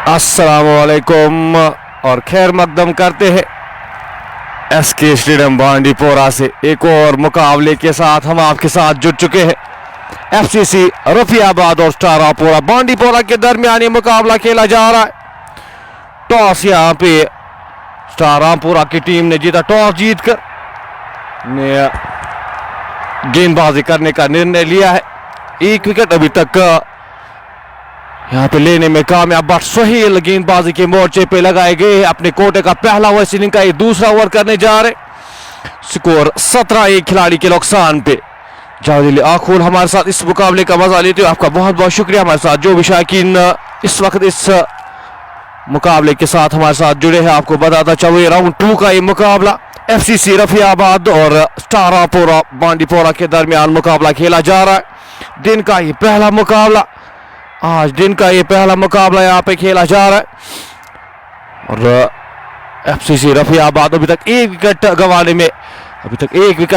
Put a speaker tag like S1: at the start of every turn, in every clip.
S1: अस्सलामुअलैकुम और खैर मकदम करते हैं एसके स्टेडियम बांडीपोरा से एक और मुकाबले के साथ हम आपके साथ जुड़ चुके हैं। एफसीसी रफियाबाद और स्टारापुरा बांडीपोरा के दरमियान ये मुकाबला खेला जा रहा है। टॉस यहाँ पे स्टारापुरा की टीम ने जीता। टॉस जीतकर ने गेंदबाजी करने का निर्णय लिया है। एक विकेट अभी तक यहाँ पे लेने में कामयाब, बट सुहेल गेंदबाजी के मोर्चे पे लगाए गए हैं। अपने कोटे का पहला ओवर इनिंग का ये दूसरा ओवर करने जा रहे। स्कोर 17-1 खिलाड़ी के नुकसान पे। जावेद आखूल हमारे साथ इस मुकाबले का मजा लेते हो। आपका बहुत बहुत शुक्रिया। हमारे साथ जो भी शायकीन इस वक्त इस मुकाबले के साथ हमारे साथ जुड़े हैं, आपको बताता चलो राउंड 2 का ये मुकाबला एफसीसी रफियाबाद और स्टारापुरा बांडीपोरा के दरमियान मुकाबला खेला जा रहा है। दिन का ये पहला मुकाबला, आज दिन का ये पहला मुकाबला यहाँ पे खेला जा रहा है। और एफसीसी रफियाबाद अभी तक एक विकेट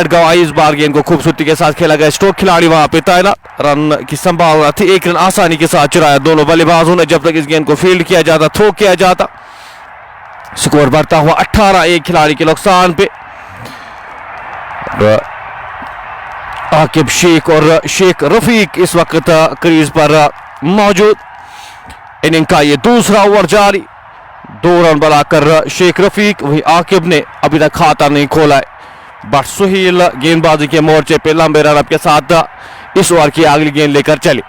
S1: गंवाई। इस बार गेंद को खूबसूरती के साथ खेला गया। स्ट्रोक खिलाड़ी वहां पे तैनात, रन की संभावना थी। एक रन आसानी के साथ चुराया दोनों बल्लेबाजों ने। जब तक इस गेंद को फील्ड किया जाता, थ्रो किया जाता, स्कोर बढ़ता हुआ 18-1 खिलाड़ी के नुकसान पे। आकिब शेख और शेख रफीक इस वक्त क्रीज पर मौजूद। इनिंग का ये दूसरा ओवर जारी। 2 रन बनाकर शेख रफीक, वही आकिब ने अभी तक खाता नहीं खोला है। बट सुहेल गेंदबाजी के मोर्चे पे लंबे रनअप के साथ इस ओवर की अगली गेंद लेकर चले।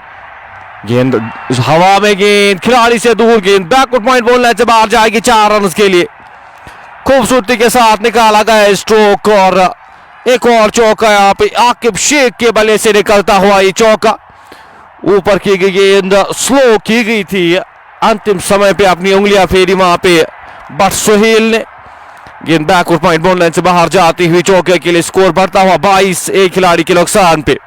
S1: गेंद हवा में, गेंद खिलाड़ी से दूर, गेंद बैकवर्ड पॉइंट बॉल लाइन से बाहर जाएगी 4 रन के लिए। खूबसूरती के साथ निकाला गया स्ट्रोक और एक और चौका यहाँ पे आकिब शेख के बल्ले से निकलता हुआ ये चौका। ऊपर की गई गेंद स्लो की गई थी, अंतिम समय पे अपनी उंगलियां फेरी वहां पे, बट सुहेल ने गेंद बैकवर्ड पॉइंट बॉल लाइन से बाहर जाती हुई चौके के लिए। स्कोर बढ़ता हुआ 22-1 खिलाड़ी के नुकसान पे।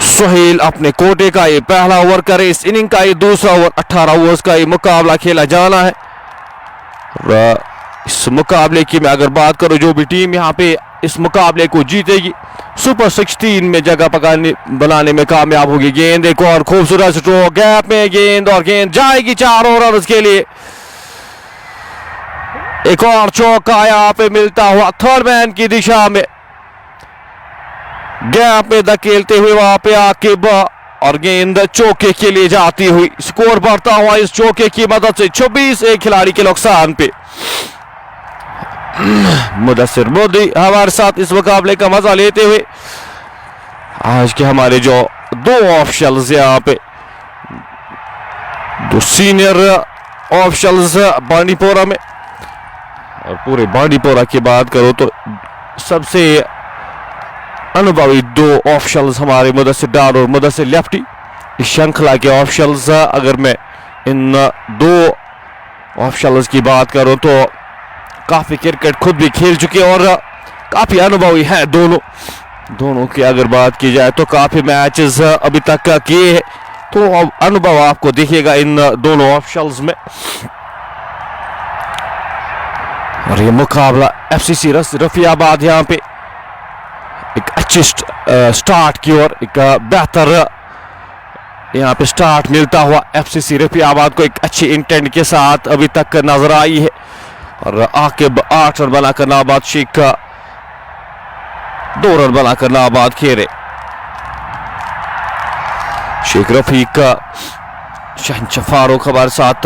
S1: सुहेल अपने कोटे का ये पहला ओवर करे। इस इनिंग का ये दूसरा ओवर। 18 ओवर्स का ये मुकाबला खेला जाना है। इस मुकाबले की मैं अगर बात करूं, जो भी टीम यहाँ पे इस मुकाबले को जीतेगी सुपर 16 में जगह बनाने में कामयाब होगी। गेंद एक और खूबसूरत स्ट्रोक, गैप में गेंद और गेंद जाएगी 4 रन के लिए। एक और चौका यहाँ पे मिलता हुआ थर्ड मैन की दिशा में, गैप में धकेलते हुए वहां पे आकिब और गेंद चौके के लिए जाती हुई। स्कोर बढ़ता हुआ इस चौके की मदद से 26-1 खिलाड़ी के नुकसान पे। मुदस्सिर मोदी हमारे साथ इस मुकाबले का मजा लेते हुए। आज के हमारे जो 2 ऑफिशियल्स यहाँ पे, 2 सीनियर ऑफिशियल्स बांडीपोरा में, और पूरे बांडीपोरा की बात करो तो सबसे अनुभवी 2 ऑफिशियल्स हमारे मुदस्सिर डार और मुदस्सिर लेफ्टी। इस श्रृंखला के ऑफिशियल्स, अगर मैं इन 2 ऑफिशियल्स की बात करूं तो काफी क्रिकेट खुद भी खेल चुके और काफी अनुभवी है दोनों की अगर बात की जाए तो काफी मैचेस अभी तक किए हैं, तो अनुभव आपको दिखेगा इन दोनों ऑफिशियल्स में। और ये मुकाबला एफसीसी रफियाबाद यहाँ पे एक अच्छी स्टार्ट की और एक बेहतर यहाँ पे स्टार्ट मिलता हुआ एफसीसी रफियाबाद को एक अच्छी इंटेंट के साथ अभी तक नजर आई है। और आकिब 8 रन बनाकर नाबाद, शेख का 2 रन बनाकर नाबाद खेले। शेख रफीक का शहनशाह फारूक हमारे साथ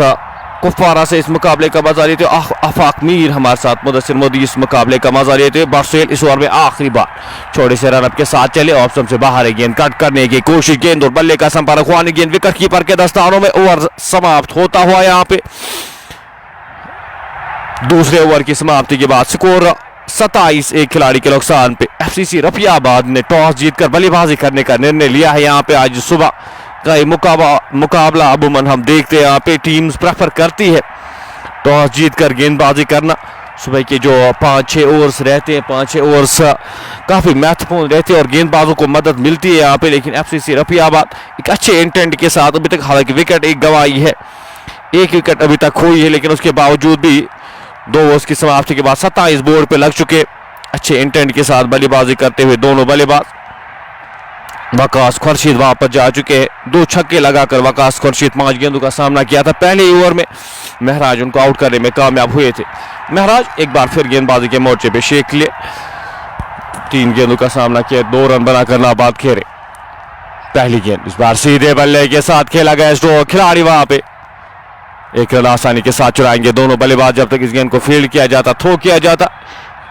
S1: कुपवारा से इस मुकाबले का मजा लेते हो। आफाक मीर हमारे साथ, मुदस्सिर मोदी इस मुकाबले का मजा लेते हो। बरसेल इस ओवर में आखिरी बार छोटे से रनअप के साथ चले। ऑप्शन से बाहर है, गेंद कट करने की कोशिश, गेंद और बल्ले का संपर्क हुआ नहीं, गेंद विकेट कीपर के दस्तानों में। ओवर समाप्त होता हुआ यहाँ पे दूसरे ओवर की समाप्ति के बाद स्कोर 27-1 खिलाड़ी के नुकसान पे। एफसीसी रफियाबाद ने टॉस जीतकर बल्लेबाजी करने का निर्णय लिया है। यहाँ पे आज सुबह का ये मुकाबला अमूमन हम देखते हैं यहाँ पे टीम्स प्रेफर करती है टॉस जीतकर गेंदबाजी करना। सुबह के जो 5-6 ओवर्स रहते हैं, 5-6 ओवर्स काफी महत्वपूर्ण रहते हैं और गेंदबाजों को मदद मिलती है यहाँ पे। लेकिन एफसीसी रफियाबाद एक अच्छे इंटेंट के साथ अभी तक, हालांकि विकेट एक गंवाई है, 1 विकेट अभी तक खोई है, लेकिन उसके बावजूद भी 2 ओवर्स की समाप्ति के बाद 27 बोर्ड पे लग चुके। अच्छे इंटेंट के साथ बल्लेबाजी करते हुए दोनों बल्लेबाज। वकास खुर्शीद वापस जा चुके हैं। 2 छक्के लगाकर वकास खुर्शीद 5 गेंदों का सामना किया था। पहले ओवर में महराज उनको आउट करने में कामयाब हुए थे। महराज एक बार फिर गेंदबाजी के मोर्चे पे शेख लिए 3 गेंदों का सामना किया, 2 रन बनाकर नाबाद खेले। पहली गेंद इस बार सीधे बल्ले के साथ खेला गया स्ट्रोक। खिलाड़ी वहां पे 1 रन आसानी के साथ चुराएंगे दोनों बल्लेबाज। जब तक इस गेंद को फील्ड किया जाता, थ्रो किया जाता,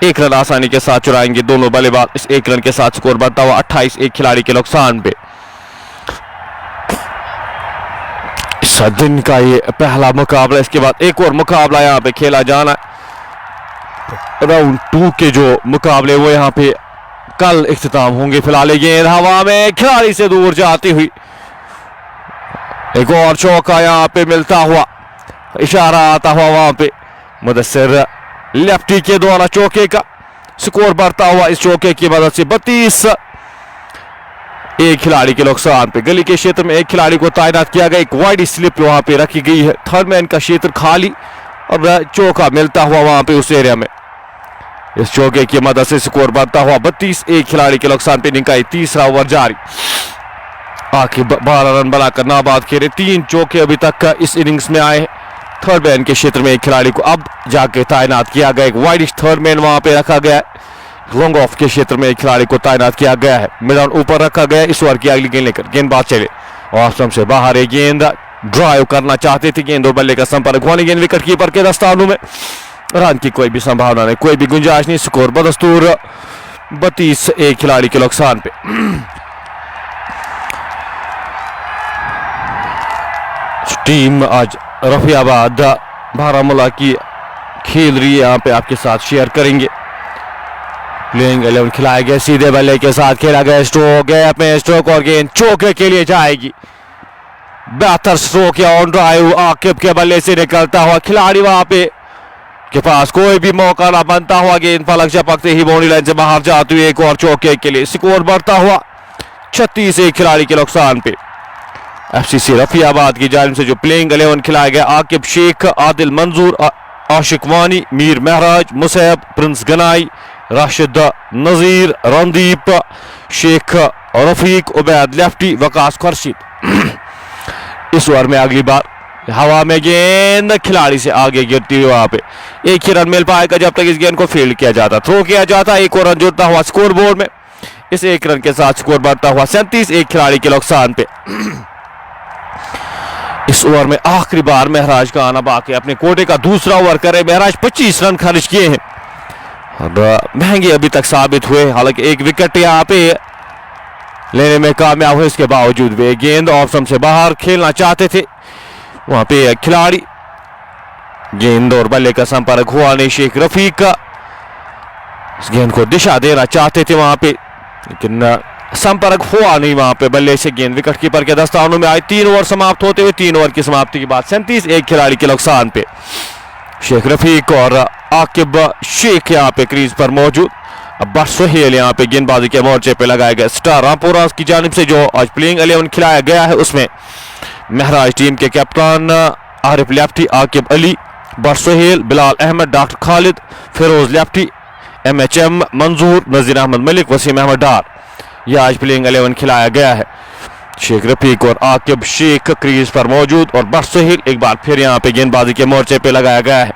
S1: 1 रन आसानी के साथ चुराएंगे दोनों बल्लेबाज। इस 1 रन के साथ स्कोर बढ़ता हुआ 28 एक खिलाड़ी के नुकसान पे। इस दिन का ये पहला मुकाबला, इसके बाद एक और मुकाबला यहाँ पे खेला जाना। राउंड 2 के जो मुकाबले वो यहाँ पे कल इख्तिताम होंगे। फिलहाल गेंद हवा में खिलाड़ी से दूर जाती हुई, एक और चौका यहाँ पे मिलता हुआ, इशारा आता हुआ वहां पे मुदस्सिर लेफ्टी के द्वारा चौके का। स्कोर बढ़ता हुआ इस चौके की मदद से 32 एक खिलाड़ी के नुकसान पे। गली के क्षेत्र में 1 खिलाड़ी को तैनात किया गया। एक वाइड स्लिप वहां पे रखी गई है। थर्ड मैन का क्षेत्र खाली और चौका मिलता हुआ वहां पे उस एरिया में। इस चौके की मदद से स्कोर बढ़ता हुआ 32 एक खिलाड़ी के नुकसान पे। निकाय तीसरा ओवर जारी। आखिर 12 रन बनाकर नाबाद खेले। 3 चौके अभी तक इस इनिंग्स में आए हैं। थर्ड मैन के क्षेत्र में 1 खिलाड़ी को अब जाके तैनात किया गया। एक वाइड थर्ड मैन वहां पे रखा गया है। लॉन्ग ऑफ के क्षेत्र में 1 खिलाड़ी को तैनात किया गया है। मिड ऊपर रखा गया। इस ओवर की अगली गेंद लेकर गेंदबाज चले और से बाहर एक गेंद ड्राइव करना चाहते थे। गेंद और बल्ले का संपर्क होने, गेंद विकेट कीपर के दस्तानों में। रन की कोई भी संभावना नहीं, कोई भी गुंजाइश नहीं। स्कोर बदस्तूर 32 एक खिलाड़ी के नुकसान पे। टीम आज रफियाबाद बारामूला की खेल रही है, यहाँ पे आपके साथ शेयर करेंगे। प्लेइंग 11 खिलाया गया, सीधे बल्ले के साथ खेला गया। स्ट्रोक गैप में स्ट्रोक और गेंद चौके के लिए जाएगी। बेहतर स्ट्रोक या ऑन ड्राइव आकिब के बल्ले से निकलता हुआ। खिलाड़ी वहां पे के पास कोई भी मौका ना बनता हुआ। गेंद पलक झपकते ही बाउंड्री लाइन से बाहर जाती हुई एक और चौके के लिए। स्कोर बढ़ता हुआ 36 एक खिलाड़ी के नुकसान पे। एफसीसी रफियाबाद की जानिब से जो प्लेइंग 11 खिलाया गया, आकिब शेख, आदिल मंजूर, आशिक वानी, मीर महराज, मुसैब, प्रिंस गनाई, राशिद नजीर, रणदीप, शेख रफीक, उबैद लेफ्टी, वकास खुर्शीद। इस ओवर में अगली बार हवा में गेंद खिलाड़ी से आगे गिरती हुई। वहां पे 1 ही रन मिल पाएगा जब तक इस गेंद को फील्ड किया जाता, थ्रो किया जाता। 1 और रन जुड़ता हुआ स्कोर बोर्ड में। इस 1 रन के साथ स्कोर बढ़ता हुआ 37 एक खिलाड़ी के नुकसान पे। इस ओवर में आखिरी बार महराज का आना बाकी। अपने कोटे का दूसरा ओवर करे महराज। 25 रन खर्च किए हैं और महंगे अभी तक साबित हुए। हालांकि 1 विकेट यहाँ पे लेने में कामयाब हुए, इसके बावजूद वे गेंद ऑप्शन से बाहर खेलना चाहते थे। वहां पे खिलाड़ी गेंद और बल्ले का संपर्क हुआ नहीं। शेख रफीक का इस गेंद को दिशा देना चाहते थे वहां पे, लेकिन संपर्क हुआ नहीं वहां पे बल्ले से। गेंद विकेट कीपर के दस्तानों में आई। 3 ओवर समाप्त होते हुए 3 ओवर की समाप्ति के बाद 37 एक खिलाड़ी के नुकसान पे। शेख रफीक और आकिब शेख यहाँ पे क्रीज पर मौजूद। अब्बास सुहेल यहाँ पे गेंदबाजी के मोर्चे पे लगाया गया। स्टार रामपुरा की जानिब से जो आज प्लेइंग 11 खिलाया गया है, उसमें महराज टीम के captain Arif Lefty, Aqib Ali, Abbas Suhail, Bilal Ahmed, doctor Khalid, Firoz Lefty, MHM Manzoor, Nazir Ahmad Malik, Wasim Ahmad Dar. यह आज प्लेइंग 11 खिलाया गया है। शेख रफीक और आकिब शेख क्रीज पर मौजूद और अब्बास सुहेल एक बार फिर यहाँ पे गेंदबाजी के मोर्चे पे लगाया गया है।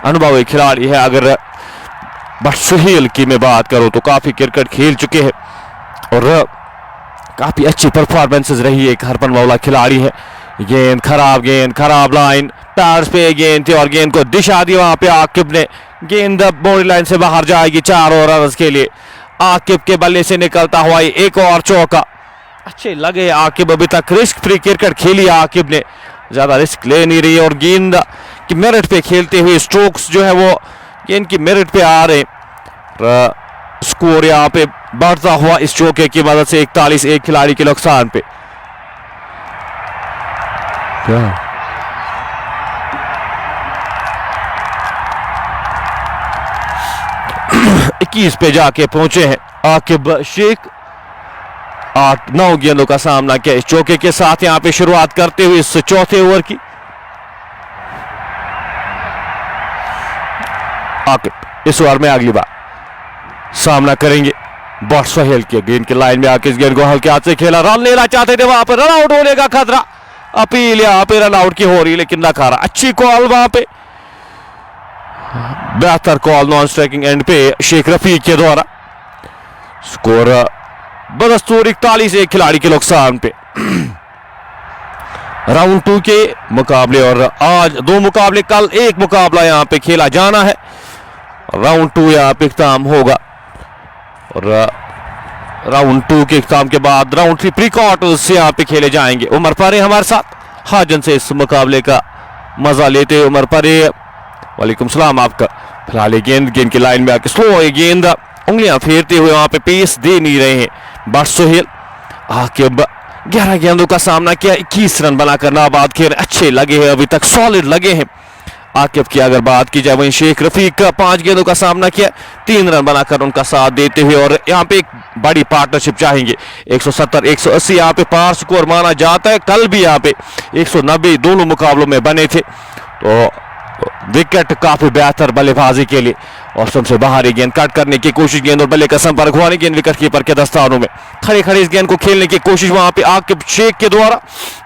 S1: अनुभवी खिलाड़ी है। अगर अब्बास सुहेल की मैं बात करूं तो काफी क्रिकेट खेल चुके हैं और काफी अच्छी परफॉर्मेंसेस रही है। एक हरपन वाला खिलाड़ी है। गेंद खराब लाइन, पैड्स पे गेंद थी और गेंद को दिशा दी वहां पे आकिब ने। गेंद बाउंड्री लाइन से बाहर जाएगी 4 रन के लिए। आकिब के बल्ले से निकलता हुआ एक और चौका। अच्छे लगे आकिब, अभी तक रिस्क फ्री क्रिकेट खेली आकिब ने, ज्यादा रिस्क ले नहीं रही और गेंद की मेरिट पे खेलते हुए स्ट्रोक्स जो है वो गेंद की मेरिट पे आ रहे। स्कोर यहाँ पे बढ़ता हुआ इस चौके की मदद से 41 एक खिलाड़ी के नुकसान पे। 21 पे जाके पहुंचे हैं आकिब शेख। 8-9 गेंदों का सामना किया इस चौके के साथ। यहां पे शुरुआत करते हुए इस चौथे ओवर की आकिब इस ओवर में अगली बार सामना करेंगे। बट सोहेल के गेंद की लाइन में आके इस गेंद को हल्के हाथ से खेला, रन लेना चाहते थे, वहां पर रन आउट होने का खतरा, अपील यहाँ पे रन आउट की हो रही लेकिन नकारा। अच्छी कॉल वहां पे, बेहतर कॉल नॉन स्ट्राइकिंग एंड पे शेख रफीक के द्वारा। स्कोर बदस्तूर 41, एक खिलाड़ी के नुकसान पे। राउंड 2 के मुकाबले, और आज 2 मुकाबले, कल 1 मुकाबला यहाँ पे खेला जाना है। राउंड 2 यहाँ पे इख्तिताम होगा और राउंड 2 के इख्तिताम के बाद राउंड 3 प्री क्वार्टर्स यहाँ पे खेले जाएंगे। उमर परे हमारे साथ हाजन से इस मुकाबले का मजा लेते हैं। उमर परे, वालेकुम सलाम आपका। फिलहाल गेंद की लाइन में आके स्लो गेंद, उंगलियां फेरते हुए वहां पे पेस दे नहीं रहे हैं बट सोहेल। आकिब 11 गेंदों का सामना किया, 21 रन बनाकर नाबाद खेल अच्छे लगे हैं, अभी तक सॉलिड लगे हैं। आकिब की अगर बात की जाए, वहीं शेख रफीक का 5 गेंदों का सामना किया, 3 रन बनाकर उनका साथ देते हुए, और यहाँ पे एक बड़ी पार्टनरशिप चाहेंगे। 170-180 यहाँ पे पार स्कोर माना जाता है। कल भी यहाँ पे 190 दोनों मुकाबलों में बने थे, तो विकेट काफी बेहतर बल्लेबाजी के लिए, और सबसे बाहरी गेंद कट करने की कोशिश, गेंद और बल्ले का संपर्क हुआ नहीं, गेंद विकेट कीपर के दस्तानों में। खड़े खड़े इस गेंद को खेलने की कोशिश वहां पे आकिब शेख के द्वारा,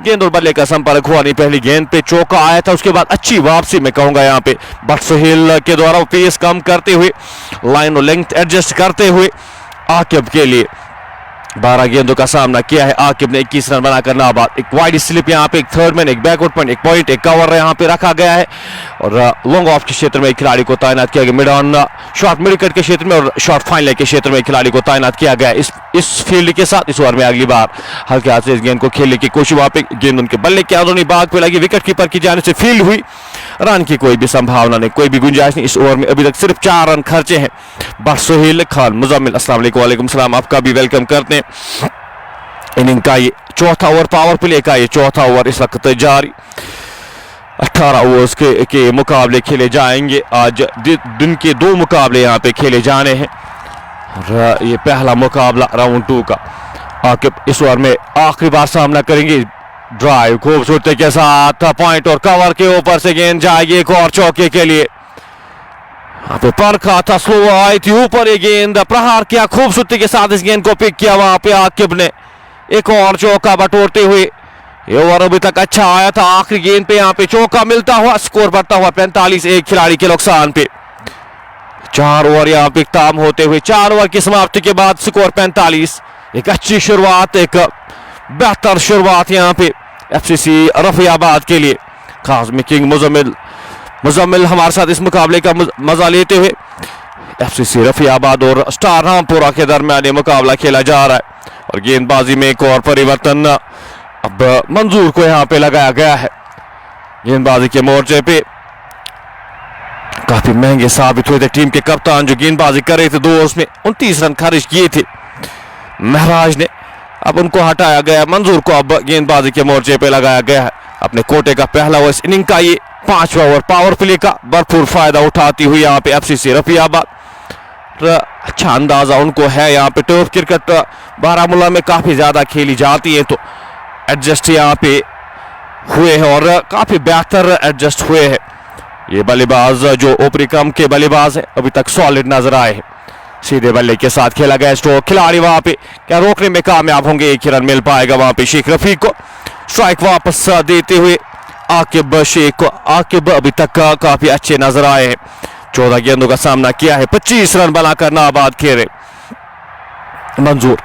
S1: गेंद और बल्ले का संपर्क हुआ नहीं। पहली गेंद पे चौका आया था, उसके बाद अच्छी वापसी में कहूंगा यहाँ पे बट सोहेल के द्वारा पेस कम करते हुए, लाइन और लेंथ एडजस्ट करते हुए आकिब के लिए 12 गेंदों का सामना किया है। आकिब ने 21 रन बनाकर नाबाद। एक वाइड स्लिप यहाँ पे, एक थर्ड मैन, एक बैकवर्ड पॉइंट, एक पॉइंट, एक कवर यहाँ पे रखा गया है, और लॉन्ग ऑफ के क्षेत्र में एक खिलाड़ी को तैनात किया गया, mid on short mid wicket के क्षेत्र में और शॉर्ट फाइनल के क्षेत्र में एक खिलाड़ी को तैनात किया गया है। इस फील्ड के साथ इस ओवर में अगली बार हल्के हाथ से इस गेंद को खेलने की कोशिश, वहां पे गेंद उनके बल्ले के अंदरूनी भाग पे लगी, विकेट कीपर की जाने से फील्ड हुई, रन की कोई भी संभावना नहीं, कोई भी गुंजाइश नहीं। इस ओवर में अभी तक सिर्फ 4 रन खर्चे हैं। बट सोहेल खान मुजम्मिल, अस्सलाम वालेकुम। वालेकुम सलाम, आपका भी वेलकम करते हैं। इनिंग का ये चौथा ओवर, पावर प्ले का ये चौथा ओवर इस वक्त जारी। 18 ओवर्स के मुकाबले खेले जाएंगे। आज दिन के 2 मुकाबले यहाँ पे खेले जाने हैं, और ये पहला मुकाबला राउंड 2 का। आकिब इस ओवर में आखिरी बार सामना करेंगे। ड्राइव खूबसूरती के साथ, पॉइंट और कवर के ऊपर से गेंद जाएगी एक और चौके के लिए। यहाँ पे परखा था, स्लो आई थी ऊपर, ये गेंद प्रहार किया खूबसूरती के साथ, इस गेंद को पिक किया वहां पे आकिब ने, एक और चौका बटोरते हुए। ये ओवर अभी तक अच्छा आया था, आखिरी गेंद पे यहाँ पे चौका मिलता हुआ, स्कोर बढ़ता हुआ 45, एक खिलाड़ी के नुकसान पे। 4 ओवर यहाँ पे इख्तिताम होते हुए, 4 ओवर की समाप्ति के बाद स्कोर 45। एक अच्छी शुरुआत, एक बेहतर शुरुआत यहाँ पे एफसीसी रफियाबाद के लिए। खास में किंग मुजम्मिल हमारे साथ इस मुकाबले का मजा लेते हुए। एफसीसी रफियाबाद और स्टार रामपुरा के दरमियान मुकाबला खेला जा रहा है, और गेंदबाजी में एक और परिवर्तन अब मंजूर को यहाँ पे लगाया गया है। गेंदबाजी के मोर्चे पे काफी महंगे साबित हुए थे टीम के कप्तान जो गेंदबाजी कर रहे थे। 2 ओवर्स में 29 रन खर्च किए थे महराज ने, अब उनको हटाया गया। मंजूर को अब गेंदबाजी के मोर्चे पे लगाया गया है। अपने कोटे का पहला ओवर, इनिंग का ये 5वां ओवर, पावर प्ले का भरपूर फायदा उठाती हुई यहाँ पे एफसीसी रफियाबाद। अच्छा अंदाजा उनको है यहाँ पे। टर्फ क्रिकेट बारामूला में काफी ज्यादा खेली जाती है, तो एडजस्ट यहाँ पे हुए हैं और काफी बेहतर एडजस्ट हुए हैं। ये बल्लेबाज जो ओपरी क्रम के बल्लेबाज है अभी तक सॉलिड नजर आए हैं। सीधे बल्ले के साथ खेला गया स्ट्रोक, खिलाड़ी वहां पे क्या रोकने में कामयाब होंगे, 1 ही रन मिल पाएगा वहां पे शेख रफीक को। स्ट्राइक वापस देते हुए आकिब शेख को, आकिब अभी तक काफी अच्छे नजर आए हैं। 14 गेंदों का सामना किया है, 25 रन बनाकर नाबाद खेले। मंजूर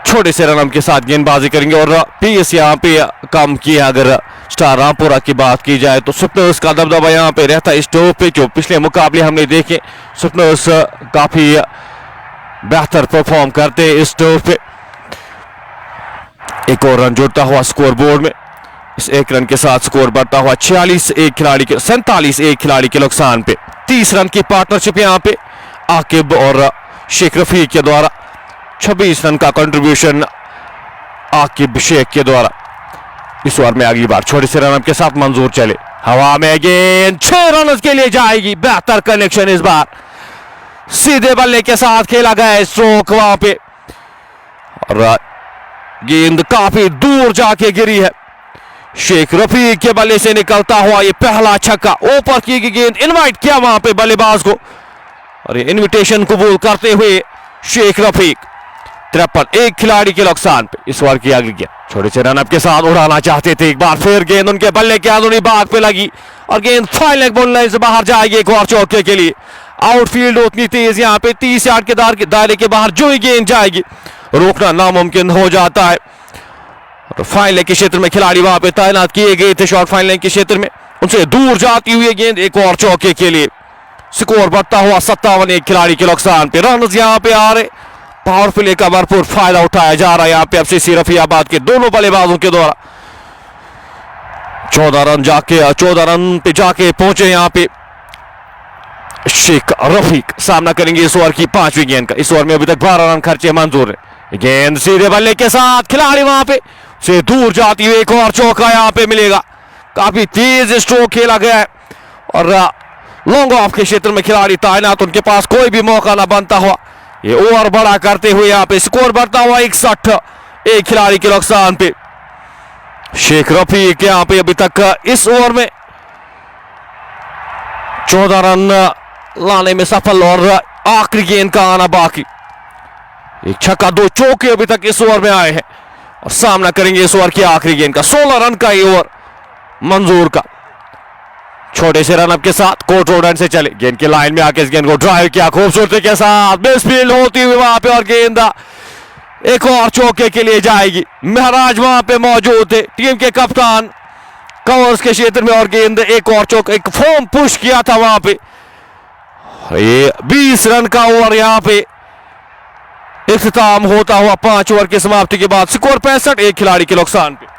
S1: छोटे से रन के साथ गेंदबाजी करेंगे, और पेस यहाँ पे कम किया। अगर स्टार रामपुरा की बात की जाए तो स्पिनर्स का दबदबा यहाँ पे रहता है इस टॉप पे, जो पिछले मुकाबले हमने देखे स्पिनर्स काफी बेहतर परफॉर्म करते हैं इस टॉप पे। एक और रन जुड़ता हुआ स्कोर बोर्ड में, इस 1 रन के साथ स्कोर बढ़ता हुआ 46 एक खिलाड़ी के 47 एक खिलाड़ी के नुकसान पे। 30 रन की पार्टनरशिप यहाँ पे आकिब और शेख रफीक के द्वारा। 26 रन का कंट्रीब्यूशन आकिब शेख के द्वारा। इस ओवर में अगली बार छोटे से रन के साथ मंजूर चले, हवा में गेंद 6 रन के लिए जाएगी। बेहतर कनेक्शन इस बार, सीधे बल्ले के साथ खेला गया स्ट्रोक वहां पे, और गेंद काफी दूर जाके गिरी है। शेख रफीक के बल्ले से निकलता हुआ ये पहला छक्का, ऊपर की गेंद इनवाइट किया वहां पे बल्लेबाज को, और ये इनविटेशन कबूल करते हुए शेख रफीक 53 एक खिलाड़ी के नुकसान पे इस ओवर की अगली गेंद छोटे से रनअप के साथ उड़ाना चाहते थे, एक बार फिर गेंद उनके बल्ले के अंदरूनी भाग पे लगी और गेंद फाइन लेग बॉल लाइन से बाहर जाएगी एक और चौके के लिए। आउटफील्ड उतनी तेज यहाँ पे 30 यार्ड के दायरे के बाहर जो ही गेंद जाएगी रोकना नामुमकिन हो जाता है। फाइन लेग के क्षेत्र में खिलाड़ी वहां पे तैनात किए गए थे, शॉर्ट फाइन लेग के क्षेत्र में उनसे दूर जाती हुई गेंद एक और चौके के लिए। स्कोर बढ़ता हुआ 57 एक खिलाड़ी के नुकसान पे। रन यहाँ पे आ रहे, पावर प्ले का भरपूर फायदा उठाया जा रहा है यहाँ पे एफसीसी रफियाबाद के दोनों बल्लेबाजों के द्वारा। 14 रन पे जाके पहुंचे यहाँ पे शेख रफीक। सामना करेंगे इस ओवर की 5वीं गेंद का। इस ओवर में अभी तक 12 रन खर्चे मंजूर है। गेंद सीधे बल्ले के साथ खिलाड़ी वहां पे से दूर जाती हुई एक और चौका यहाँ पे मिलेगा। काफी तेज स्ट्रोक खेला गया है और लॉन्ग ऑफ के क्षेत्र में खिलाड़ी तैनात, उनके पास कोई भी मौका ना बनता हुआ ये ओवर बड़ा करते हुए यहाँ पे स्कोर बढ़ता हुआ 61 एक खिलाड़ी के नुकसान पे। शेख रफीक यहाँ पे अभी तक इस ओवर में 14 रन लाने में सफल और आखिरी गेंद का आना बाकी। एक छक्का 2 चौके अभी तक इस ओवर में आए हैं और सामना करेंगे इस ओवर की आखिरी गेंद का। 16 रन का ये ओवर मंजूर का। छोटे से रनअप के साथ कोर्ट रोड से चले, गेंद की लाइन में आके इस गेंद को ड्राइव किया खूबसूरती के साथ, मिसफील्ड होती हुई वहां पे और गेंद एक और चौके के लिए जाएगी। महराज वहां पे मौजूद थे, टीम के कप्तान कवर्स के क्षेत्र में और गेंद एक और चौक एक फॉर्म पुश किया था वहां पे। ये 20 रन का ओवर यहाँ पे इख्तिताम होता हुआ 5 ओवर की समाप्ति के बाद। स्कोर 65 एक खिलाड़ी के नुकसान पे।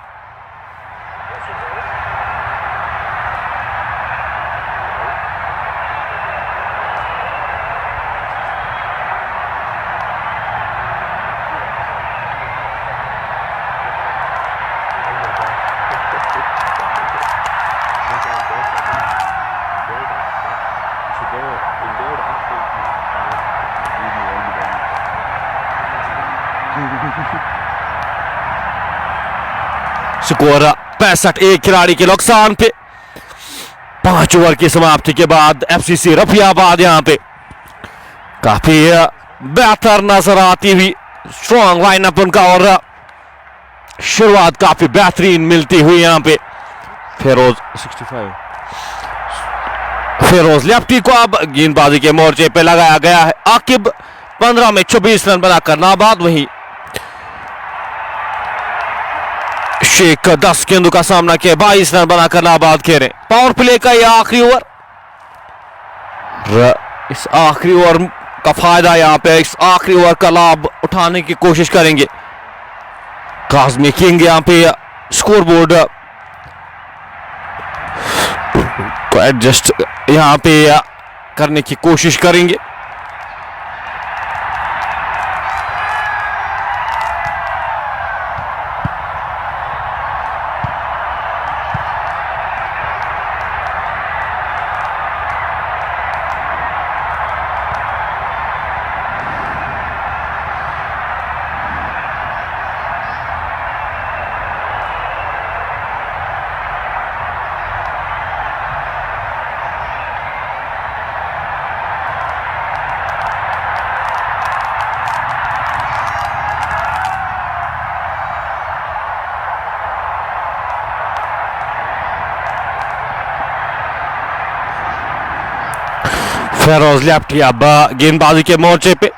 S1: स्कोर 65 एक खिलाड़ी के नुकसान पे। 5 ओवर की समाप्ति के बाद एफसीसी रफियाबाद यहां पे काफी बेहतर नजर आती हुई स्ट्रॉन्ग लाइनअप उनका और शुरुआत काफी बेहतरीन मिलती हुई यहां पे। फेरोज लेफ्टी को अब गेंदबाजी के मोर्चे पे लगाया गया है। आकिब 15 में 26 रन बनाकर नाबाद, वहीं शेख 10 गेंदों का सामना किया, 22 रन बनाकर नाबाद खेले। पावर प्ले का यह आखिरी ओवर, इस आखिरी ओवर का फायदा यहाँ पे इस आखिरी ओवर का लाभ उठाने की कोशिश करेंगे काज़मी किंग। यहाँ पे स्कोर बोर्ड को एडजस्ट यहाँ पे करने की कोशिश करेंगे। फेरोज लेफ्टी अब गेंदबाजी के मोर्चे पे।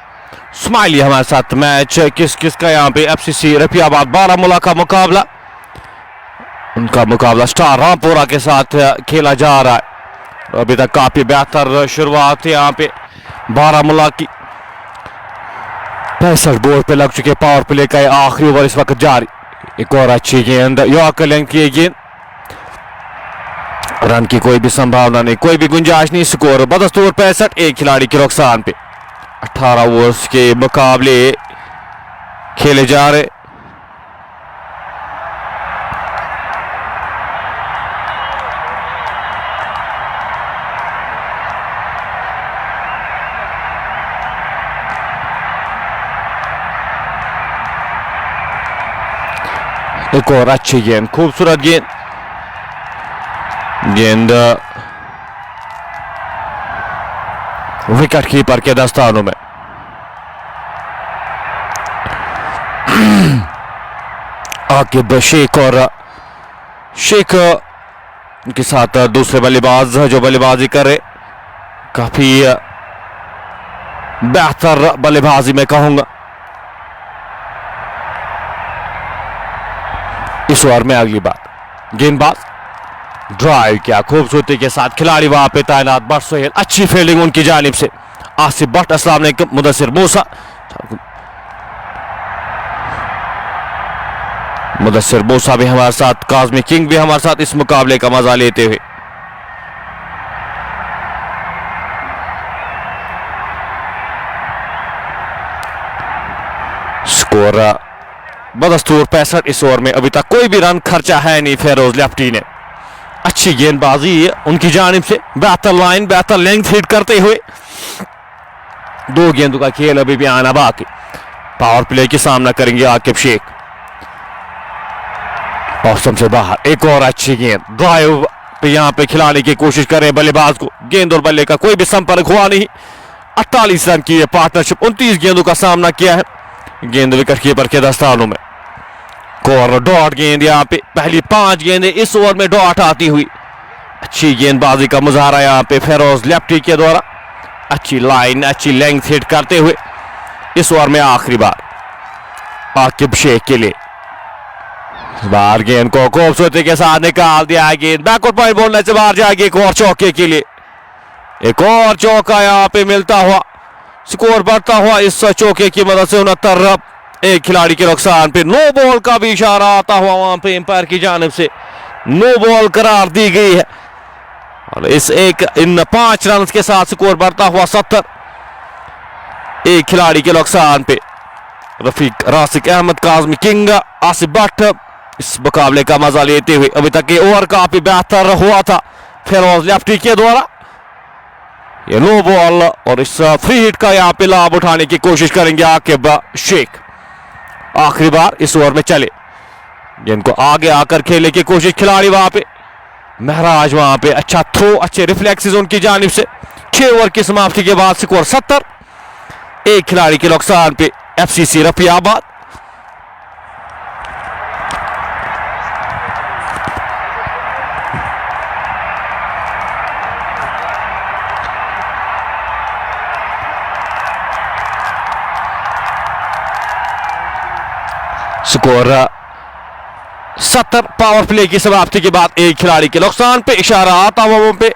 S1: स्माइली हमारे साथ मैच किस किस का यहाँ पे एफसीसी रफियाबाद बारामूला का मुकाबला, उनका मुकाबला स्टार रामपुरा के साथ खेला जा रहा है। अभी तक काफी बेहतर शुरुआत है यहाँ पे बारामूला की। 65 बोर्ड पे लग चुके। पावर प्ले का आखिरी ओवर इस वक्त जारी। एक और अच्छी गेंद यॉर्कर लेंथ की गेंद, रन की कोई भी संभावना नहीं, कोई भी गुंजाइश नहीं। स्कोर 72 65 एक खिलाड़ी के नुकसान पे। 18 ओवर्स के मुकाबले खेले जा रहे। एक और अच्छी गेंद, खूबसूरत गेंद, गेंद विकेट कीपर के दस्तानों में। आकिब शेख और शेख के साथ दूसरे बल्लेबाज जो बल्लेबाजी करे, काफी बेहतर बल्लेबाजी मैं कहूंगा। इस ओवर में अगली बात, गेंदबाज ड्राइव किया खूबसूरती के साथ, खिलाड़ी वहां पे तैनात बट सोहेल, अच्छी फील्डिंग उनकी जानिब से। आसिफ भट्ट, अस्सलाम वालेकुम, मुदस्सिर मूसा, मुदस्सिर मूसा भी हमारे साथ, काज़मी किंग भी हमारे साथ इस मुकाबले का मजा लेते हुए। स्कोर बदस्तूर 65। इस ओवर में अभी तक कोई भी रन खर्चा है नहीं फेरोज लेफ्टी ने। अच्छी गेंदबाजी उनकी जानिब से, बेहतर लाइन, बेहतर लेंथ हिट करते हुए। 2 गेंदों का खेल अभी भी आना बाकी। पावर प्ले की सामना करेंगे आकिब शेख, मौसम से बाहर। एक और अच्छी गेंद ड्राइव पे यहां पे खिलाने की कोशिश करें बल्लेबाज को, गेंद और बल्ले का कोई भी संपर्क हुआ नहीं। 48 रन की पार्टनरशिप, 29 गेंदों का सामना किया है गेंद विकेट कीपर के दस्तानों में। और डॉट गेंद यहां पे, पहली 5 गेंदें इस ओवर में डॉट आती हुई। अच्छी गेंदबाजी का मुजाहरा यहां पे फेरोज लेफ्टी के द्वारा, अच्छी लाइन, अच्छी लेंथ हिट करते हुए। इस ओवर में आखिरी बार आकिब शेख के लिए, बाहर गेंद को खूबसूरती के साथ निकाल दिया, गेंद बैकवर्ड पॉइंट बोलने से बाहर जाएगी। एक और चौके के लिए, एक और चौका यहां पे मिलता हुआ, स्कोर बढ़ता हुआ इस चौके की मदद से। 69 एक खिलाड़ी के नुकसान पे। नो बॉल का भी इशारा आता हुआ वहां पे एम्पायर की जानिब से, नो बॉल करार दी गई है। और इन 5 रन के साथ स्कोर बढ़ता हुआ 70 एक खिलाड़ी के नुकसान पे। रफीक, रासिक अहमद, काज़मी किंग, आसिफ भट्ट इस मुकाबले का मजा लेते हुए। अभी तक ये ओवर काफी बेहतर हुआ था फेरोज लेफ्टी के द्वारा। ये नो बॉल और इस फ्री हिट का यहां पे लाभ उठाने की कोशिश करेंगे आकिब शेख। आखिरी बार इस ओवर में चले, जिनको आगे आकर खेलने की कोशिश, खिलाड़ी वहां पे महराज, वहां पे अच्छा थ्रो, अच्छे रिफ्लेक्सेस उनकी जानिब से। 6 ओवर की समाप्ति के बाद स्कोर 70 एक खिलाड़ी के नुकसान पे FCC Rafiabad. Score 70 power play की समाप्ति के बाद एक खिलाड़ी के नुकसान पे। इशारा आता हुआ पे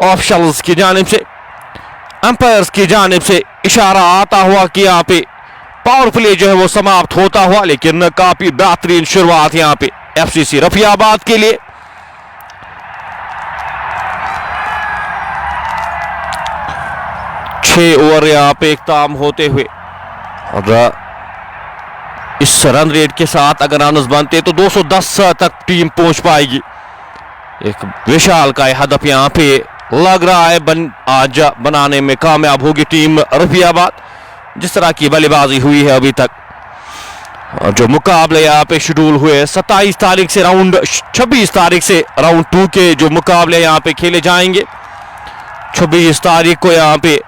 S1: ऑफिशियल्स की जानिब से, अंपायर्स की जानिब से इशारा आता हुआ कि यहाँ पे पावर प्ले जो है वो समाप्त होता हुआ। लेकिन काफी बेहतरीन शुरुआत यहाँ पे एफसीसी रफियाबाद के लिए। छह ओवर यहाँ पे इख्ताम होते हुए, और इस रन रेट के साथ अगर रन बनते तो 210 तक टीम पहुंच पाएगी। एक विशाल का हदफ यहाँ पे लग रहा है आज बनाने में कामयाब होगी टीम रफियाबाद। जिस तरह की बल्लेबाजी हुई है अभी तक, जो मुकाबले यहाँ पे शेड्यूल हुए 27 तारीख से 26 तारीख से राउंड 2 के जो मुकाबले यहाँ पे खेले जाएंगे। 26 तारीख को यहाँ पे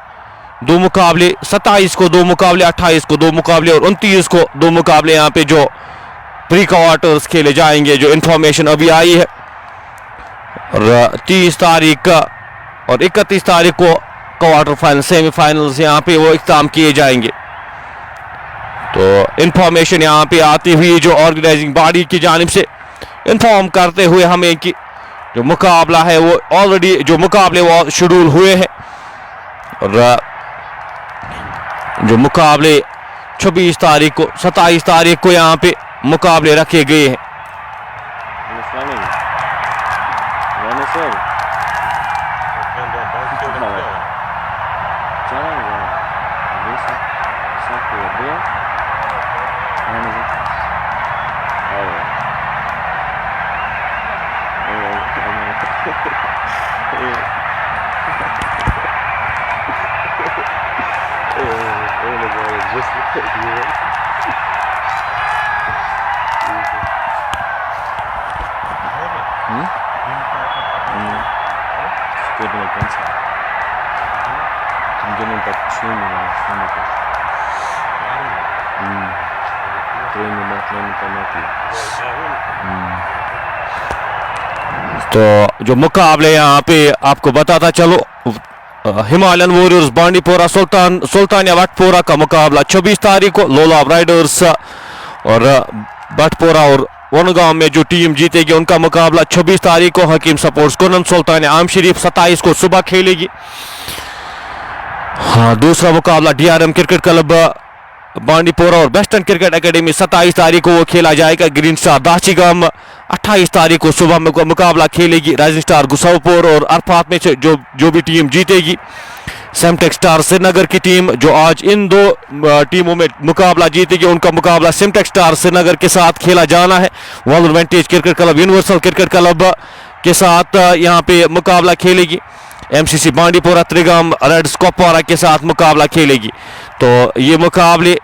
S1: 2 मुकाबले, 27 को 2 मुकाबले, 28 को 2 मुकाबले और 29 को 2 मुकाबले यहाँ पे जो प्री क्वार्टर्स खेले जाएंगे, जो इंफॉर्मेशन अभी आई है। और 30 तारीख का और 31 तारीख को क्वार्टर फाइनल, सेमीफाइनल्स यहाँ पे वो इख्तिताम किए जाएंगे। तो इंफॉर्मेशन यहाँ पे आती हुई जो ऑर्गेनाइजिंग बॉडी की जानिब से इंफॉर्म करते हुए हमें कि जो मुकाबला है वो ऑलरेडी, जो मुकाबले वो शेड्यूल हुए हैं और जो मुकाबले 26 तारीख को, 27 तारीख को यहाँ पे मुकाबले रखे गए हैं। तो जो मुकाबले यहाँ पे आपको बताता चलो, हिमालयन वॉरियर्स बांडीपोरा सुल्तानिया वटपोरा का मुकाबला 26 तारीख को। लोलाब राइडर्स और बटपोरा और वनगांव में जो टीम जीतेगी उनका मुकाबला 26 तारीख को। हकीम सपोर्ट्स कुनन सुल्तानिया आम शरीफ 27 को सुबह खेलेगी। हाँ, दूसरा मुकाबला डीआरएम क्रिकेट क्लब बांडीपोरा और वेस्टर्न क्रिकेट एकेडमी 27 तारीख को वो खेला जाएगा। ग्रीन स्टार दाचिगाम 28 तारीख को सुबह में मुकाबला खेलेगी। राइजिंग स्टार गुसावपुर और अरफात में से जो भी टीम जीतेगी, सिमटेक स्टार श्रीनगर की टीम जो आज इन दो टीमों में मुकाबला जीतेगी उनका मुकाबला सिमटेक स्टार श्रीनगर के साथ खेला जाना है। Wular vantage cricket club universal cricket club के साथ यहाँ पे मुकाबला खेलेगी। एमसीसी बांडीपोरा त्रिगाम रेड्स कुपवारा के साथ मुकाबला खेलेगी। तो ये मुकाबले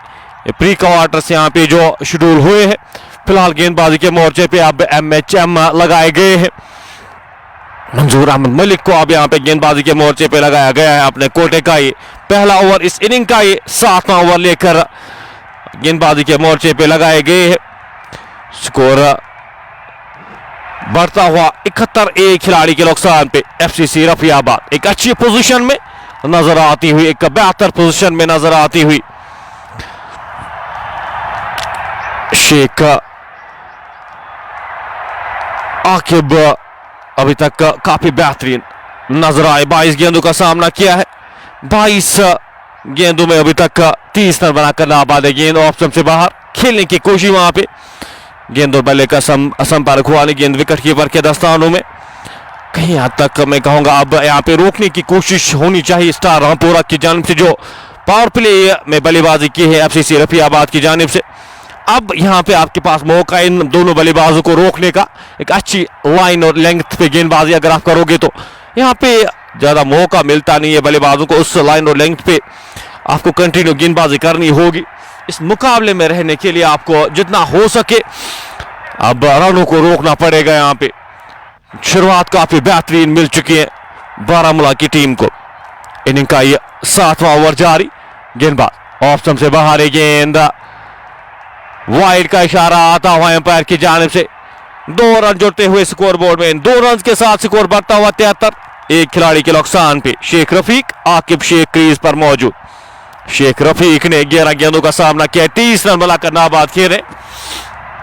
S1: प्री क्वार्टर्स यहाँ पे जो शेड्यूल हुए हैं। फिलहाल गेंदबाजी के मोर्चे पे अब एमएचएम लगाए गए हैं। मंजूर अहमद मलिक को अब यहाँ पे गेंदबाजी के मोर्चे पे लगाया गया है। अपने कोटे का ये पहला ओवर, इस इनिंग का ये 7वां ओवर लेकर गेंदबाजी के मोर्चे पे लगाए गए हैं। स्कोर बढ़ता हुआ 71। एक खिलाड़ी के नुकसान पे एफसीसी रफियाबाद एक अच्छी पोजीशन में नजर आती हुई, एक बेहतर पोजीशन में नजर आती हुई। शेख आकिब अभी तक काफी बेहतरीन नजर आए। 22 गेंदों का सामना किया है। 22 गेंदों में अभी तक 30 रन बनाकर नाबाद है। गेंद ऑफ स्टंप से बाहर खेलने की कोशिश, वहां पे गेंद और बल्ले का संपर्क हुआ नहीं। गेंद विकेट कीपर के दस्तानों में कहीं हद तक मैं कहूंगा अब यहाँ पे रोकने की कोशिश होनी चाहिए स्टार रामपुरा की जानिब से, जो पावर प्ले में बल्लेबाजी की है एफसीसी रफियाबाद की जानिब से। अब यहाँ पे आपके पास मौका इन दोनों बल्लेबाजों को रोकने का। एक अच्छी लाइन और लेंथ पे गेंदबाजी अगर आप करोगे तो यहाँ पे ज्यादा मौका मिलता नहीं है बल्लेबाजों को। उस लाइन और लेंथ पे आपको कंटिन्यू गेंदबाजी करनी होगी। इस मुकाबले में रहने के लिए आपको जितना हो सके अब रनों को रोकना पड़ेगा। यहाँ पे शुरुआत काफी बेहतरीन मिल चुकी है बारामूला की टीम को। इनिंग का ये 7वां ओवर जारी। गेंदबाज ऑफ स्टंप से बाहर है। गेंद वाइड का इशारा आता हुआ एम्पायर की जानिब से। 2 रन जुड़ते हुए स्कोर बोर्ड में 2 रन के साथ स्कोर बढ़ता हुआ 73। एक खिलाड़ी के नुकसान पे शेख रफीक आकिब शेख क्रीज पर मौजूद। शेख रफीक ने 11 गेंदों का सामना किया, 30 रन बनाकर नाबाद खेले।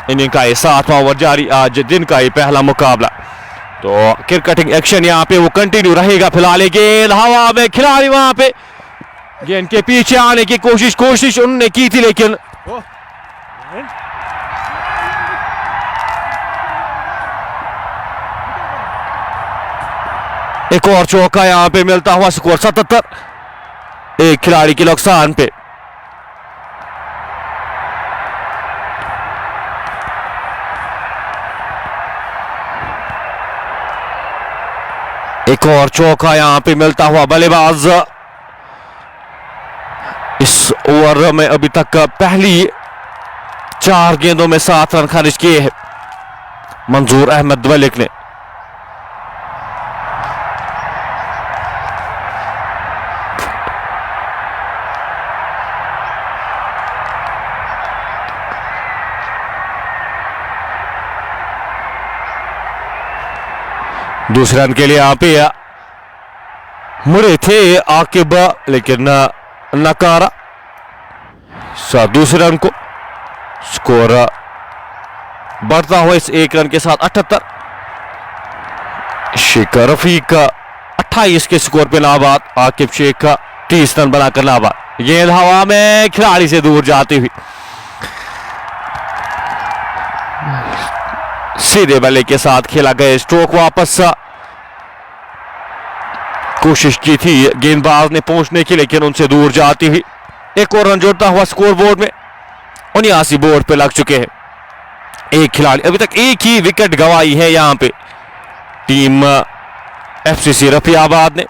S1: इनिंग का 7वां ओवर जारी। आज दिन का ये पहला मुकाबला। तो क्रिकेटिंग एक्शन यहाँ पे वो कंटिन्यू रहेगा। फिलहाल गेंद हवा में, खिलाड़ी वहां पे गेंद के पीछे आने की कोशिश उन्होंने की थी, लेकिन एक और चौका यहां पे मिलता हुआ। स्कोर 77। एक खिलाड़ी के नुकसान पे। एक और चौका यहां पे मिलता हुआ। बल्लेबाज इस ओवर में अभी तक पहली 4 गेंदों में 7 रन खारिज किए हैं मंजूर अहमद मलिक ने। दूसरे रन के लिए यहाँ पे मुड़े थे आकिब, लेकिन नकारा। दूसरे रन को स्कोर बढ़ता हुआ इस 1 रन के साथ 78। शेख रफीक 28 के स्कोर पे नाबाद। आकिब शेख 30 रन बनाकर नाबाद। गेंद हवा में, खिलाड़ी से दूर जाती हुई सीधे बल्ले के साथ खेला गया। स्ट्रोक वापस कोशिश की थी गेंदबाज ने पहुंचने की, लेकिन उनसे दूर जाती हुई। एक और रन जोड़ता हुआ स्कोर बोर्ड में 79 बोर्ड पे लग चुके हैं। एक खिलाड़ी अभी तक एक ही विकेट गंवाई है यहां पे टीम एफसीसी रफियाबाद ने।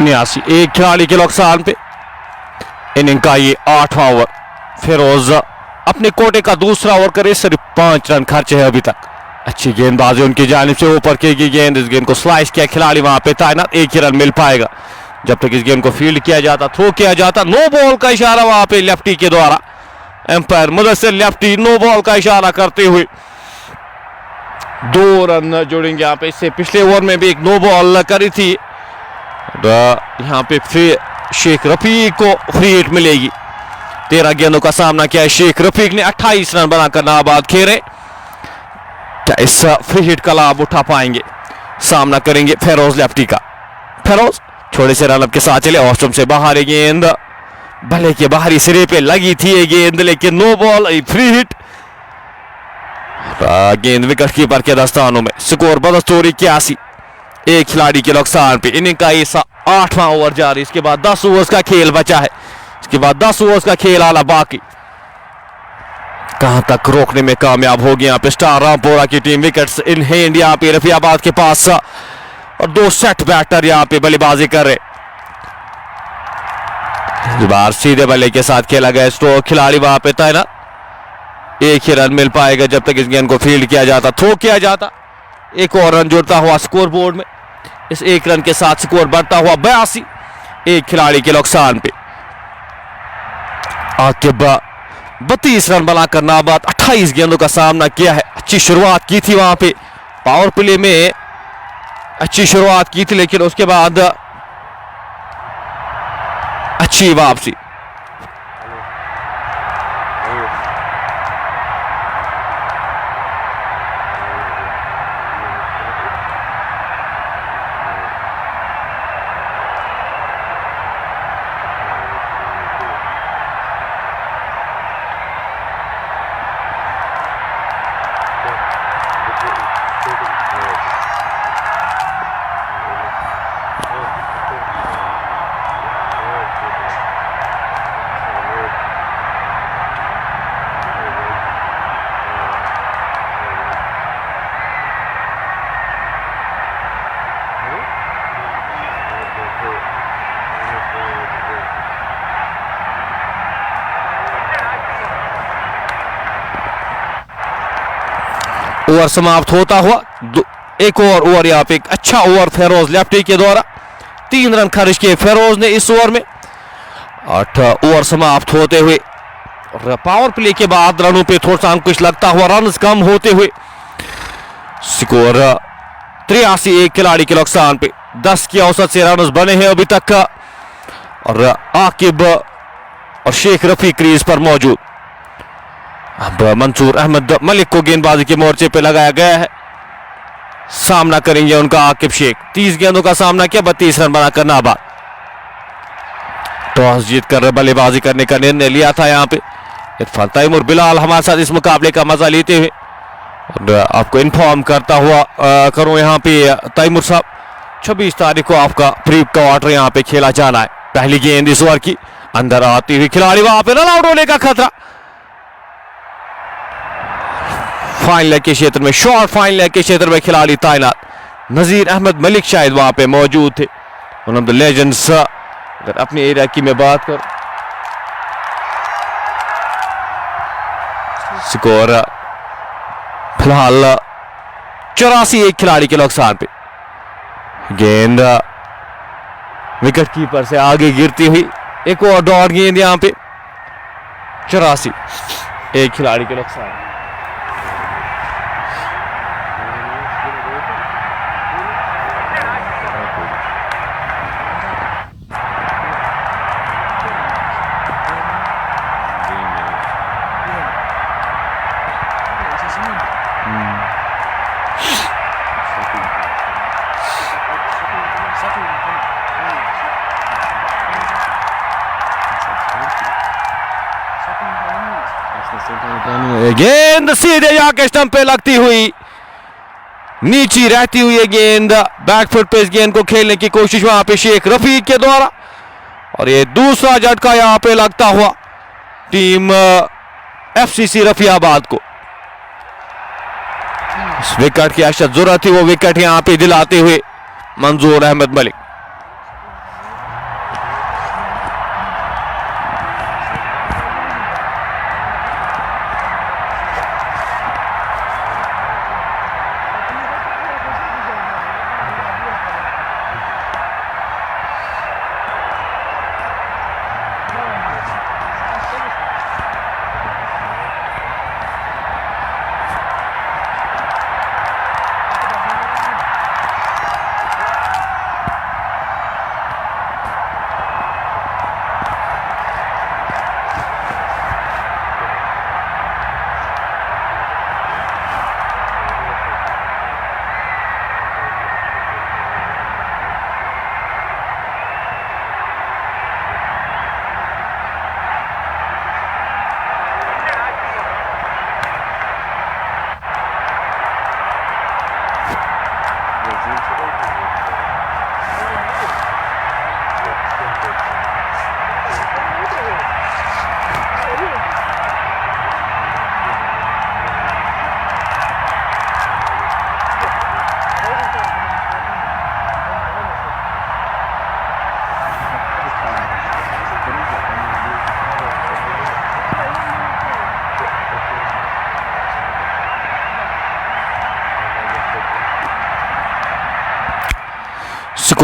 S1: 79 एक खिलाड़ी के नुकसान पे इनिंग का ये 8वां ओवर। फिरोज अपने कोटे का दूसरा ओवर करे, सिर्फ 5 रन खर्चे हैं अभी तक। अच्छी गेंदबाजी उनकी जानिब से, ऊपर की गेंद, इस गेंद को स्लाइस किया खिलाड़ी वहां पे तैनात। एक ही रन मिल पाएगा जब तक इस गेंद को फील्ड किया जाता, थ्रो किया जाता। नो बॉल का इशारा वहां पे लेफ्टी के द्वारा, umpire Mudassir Lefty no ball का इशारा करते हुए 2 रन जोड़ेंगे यहाँ पे। इससे पिछले ओवर में भी एक नो बॉल करी थी, यहाँ पे फिर शेख रफीक को फ्री हिट मिलेगी। 13 गेंदों का सामना किया शेख रफीक ने, 28 रन बनाकर नाबाद खेले। क्या इस फ्री हिट का लाभ उठा पाएंगे? सामना करेंगे फेरोज लेफ्टी का। फेरोज छोटे से रनअप के साथ चले, ऑस्ट्रम से बाहर है गेंद, भले के बाहरी सिरे पे लगी थी ये गेंद, लेकिन नो बॉल, फ्री हिट। गेंद विकेट कीपर के दस्तानों में। स्कोर 82-81 एक खिलाड़ी के नुकसान पे। इनिंग का ये 8वां ओवर जारी। इसके बाद 10 ओवर्स का खेल बचा है, इसके बाद 10 ओवर्स का खेल आला बाकी। कहां तक रोकने में कामयाब होगी यहाँ पे स्टार रामपुरा की टीम। विकेट्स इन हैंड यहाँ पे रफियाबाद के पास, और 2 सेट बैटर यहाँ पे बल्लेबाजी कर रहे। इस बार सीधे बल्ले के साथ खेला गया स्ट्रोक, खिलाड़ी वहां पे तैनात। एक ही रन मिल पाएगा जब तक इस गेंद को फील्ड किया जाता, थ्रो किया जाता। एक और रन जुड़ता हुआ स्कोर बोर्ड में। इस एक रन के साथ स्कोर बढ़ता हुआ 82 एक खिलाड़ी के नुकसान पे। आकिब 32 रन बनाकर नाबाद, 28 गेंदों का सामना किया है। अच्छी शुरुआत की थी वहां पे, पावर प्ले में अच्छी शुरुआत की थी, लेकिन उसके बाद अच्छी वापसी। ओवर समाप्त होता हुआ एक और ओवर यहाँ पे, एक अच्छा ओवर फेरोज लेफ्टी के द्वारा। 3 रन खर्च किए फेरोज ने इस ओवर में। 8 ओवर समाप्त होते हुए, पावर प्ले के बाद रनों पे थोड़ा सा अंकुश लगता हुआ, रन कम होते हुए स्कोर 83 एक खिलाड़ी के नुकसान पे। 10 की औसत से रन बने हैं अभी तक का, और आकिब और शेख रफीक क्रीज पर मौजूद। अब मंसूर अहमद मलिक को गेंदबाजी के मोर्चे पे लगाया गया है। सामना करेंगे उनका आकिब शेख। 30 गेंदों का सामना किया, 32 रन बनाकर नाबाद। टॉस जीतकर बल्लेबाजी करने का निर्णय लिया था यहाँ पे इरफान तैमूर बिलाल हमारे साथ इस मुकाबले का मजा लेते हुए। और आपको इन्फॉर्म करता हुआ करूं यहाँ पे तैमूर साहब, 26 तारीख को आपका प्री क्वार्टर यहाँ पे खेला जाना है। पहली गेंद इस ओवर की अंदर आती हुई, खिलाड़ी वहां पे रन आउट होने का खतरा। फाइन लेग के क्षेत्र में, शॉर्ट फाइन लेग के क्षेत्र में खिलाड़ी तैनात। नजीर अहमद मलिक शायद वहां पे मौजूद थे, वन ऑफ द लेजेंड्स। अगर अपने एरिया की मैं बात कर, स्कोर फिलहाल 84 एक खिलाड़ी के नुकसान पे। गेंद विकेट कीपर से आगे गिरती हुई, एक और डॉट गेंद यहां पे। 84 एक खिलाड़ी के नुकसान। गेंद सीधे जाके स्टंप पे लगती हुई, नीची रहती हुई है गेंद। बैकफुट पे इस गेंद को खेलने की कोशिश वहां पे शेख रफीक के द्वारा, और ये दूसरा झटका यहां पे लगता हुआ टीम एफसीसी रफियाबाद को। इस विकेट की अशद जरूरत थी, वो विकेट यहां पे दिलाते हुए मंजूर अहमद मलिक।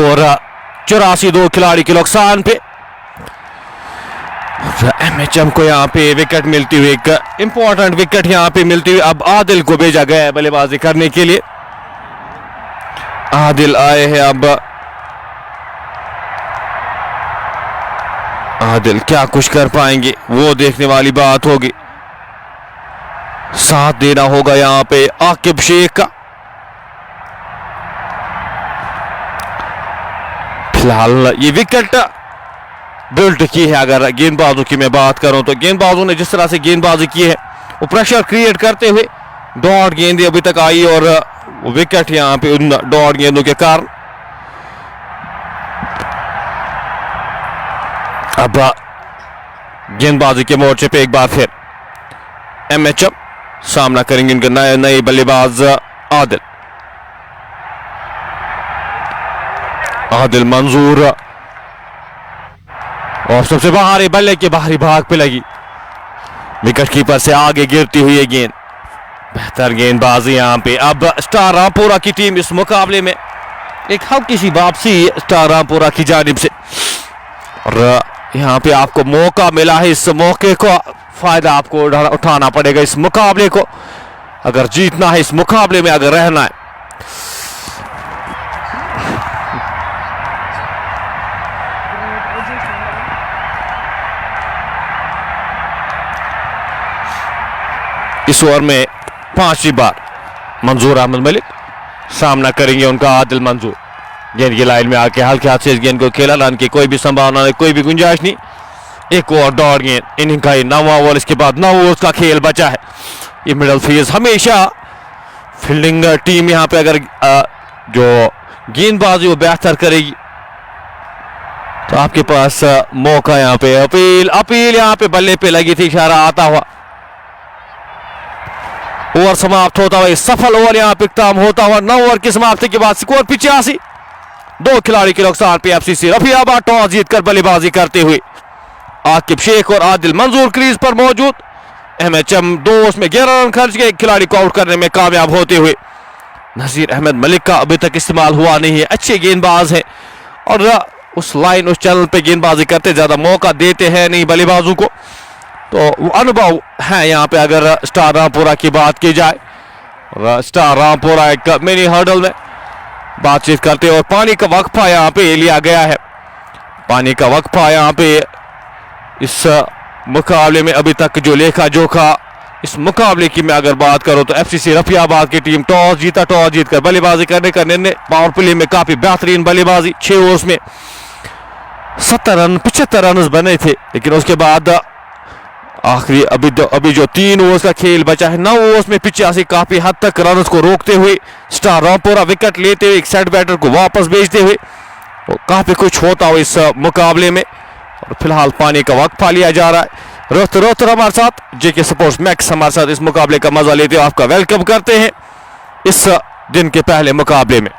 S1: और 84 दो खिलाड़ी के नुकसान पे एमएचएम को यहाँ पे विकेट मिलती हुई, एक इंपॉर्टेंट विकेट यहाँ पे मिलती हुई। अब आदिल को भेजा गया है बल्लेबाजी करने के लिए। आदिल आए हैं। अब आदिल क्या कुछ कर पाएंगे वो देखने वाली बात होगी। साथ देना होगा यहाँ पे आकिब शेख का। फिलहाल ये विकेट बिल्ड की है। अगर गेंदबाजों की मैं बात करूं तो गेंदबाजों ने जिस तरह से गेंदबाजी की है वो प्रेशर क्रिएट करते हुए डॉट गेंदें अभी तक आई और विकेट यहां पे उन डॉट गेंदों के कारण। अब गेंदबाजी के मोर्चे पे एक बार फिर एमएचएम सामना करेंगे इनके नए बल्लेबाज आदिल। आदिल मंजूर और सबसे बाहरी बल्ले के बाहरी भाग पे लगी, विकेट कीपर से आगे गिरती हुई गेंद। बेहतर गेंदबाजी यहां पे। अब स्टार रामपुरा की टीम इस मुकाबले में एक हल्की सी वापसी स्टार रामपुरा की जानिब से, और यहां पे आपको मौका मिला है। इस मौके को फायदा आपको उठाना पड़ेगा। इस मुकाबले को अगर जीतना है, इस मुकाबले में अगर रहना है। इस ओवर में 5वीं बार मंजूर अहमद मलिक सामना करेंगे उनका आदिल मंजूर। गेंद की लाइन में आके हल्के हाथ से इस गेंद को खेला, लाने की कोई भी संभावना नहीं, कोई भी गुंजाइश नहीं। एक और डॉट गेंद, इनिंग का 9वां ओवर, इसके बाद 9 ओवर का खेल बचा है। ये मिडल फेज हमेशा फील्डिंग टीम यहाँ पे अगर जो गेंदबाजी वो बेहतर करेगी तो आपके पास मौका यहाँ पे। अपील यहाँ पे बल्ले पे लगी थी, इशारा आता हुआ। ओवर समाप्त होता हुआ, सफल ओवर यहां पे इख्तिताम होता हुआ। 9 ओवर की समाप्ति के बाद स्कोर 85, 2 खिलाड़ी के नुकसान पे एफसीसी रफियाबाद टॉस जीतकर बल्लेबाजी करते हुए। आकिब शेख और आदिल मंजूर क्रीज पर मौजूद। एमएचएम 2 उसमें 11 रन खर्च के खिलाड़ी को आउट करने में कामयाब होते हुए। नजीर अहमद मलिक का अभी तक इस्तेमाल हुआ नहीं है, अच्छे गेंदबाज है और उस लाइन उस चैनल पे गेंदबाजी करते, ज्यादा मौका देते हैं नहीं बल्लेबाजों को, तो वो अनुभव है यहाँ पे। अगर स्टार रामपुरा की बात की जाए, स्टार रामपुरा एक मिनी हर्डल में बातचीत करते और पानी का वक्फा यहाँ पे लिया गया है। पानी का वक्फा यहाँ पे इस मुकाबले में अभी तक जो लेखा जोखा इस मुकाबले की मैं अगर बात करूं तो एफसीसी रफियाबाद की टीम टॉस जीतकर बल्लेबाजी करने का निर्णय। पावर प्ले में काफी बेहतरीन बल्लेबाजी, 6 ओवर्स में 70 रन 75 रन बने थे, लेकिन उसके बाद आखिरी अभी जो 3 ओवर्स का खेल बचा है, 9 ओवर्स में 85 काफी हद तक रन को रोकते हुए स्टार रामपुरा विकेट लेते हुए एक सेट बैटर को वापस भेजते हुए काफी कुछ होता हुआ इस मुकाबले में। और फिलहाल पानी का वक्फा लिया जा रहा है। रोहत हमारे साथ जेके स्पोर्ट्स मैक्स हमारे साथ इस मुकाबले का मजा लेते हुए आपका वेलकम करते हैं इस दिन के पहले मुकाबले में।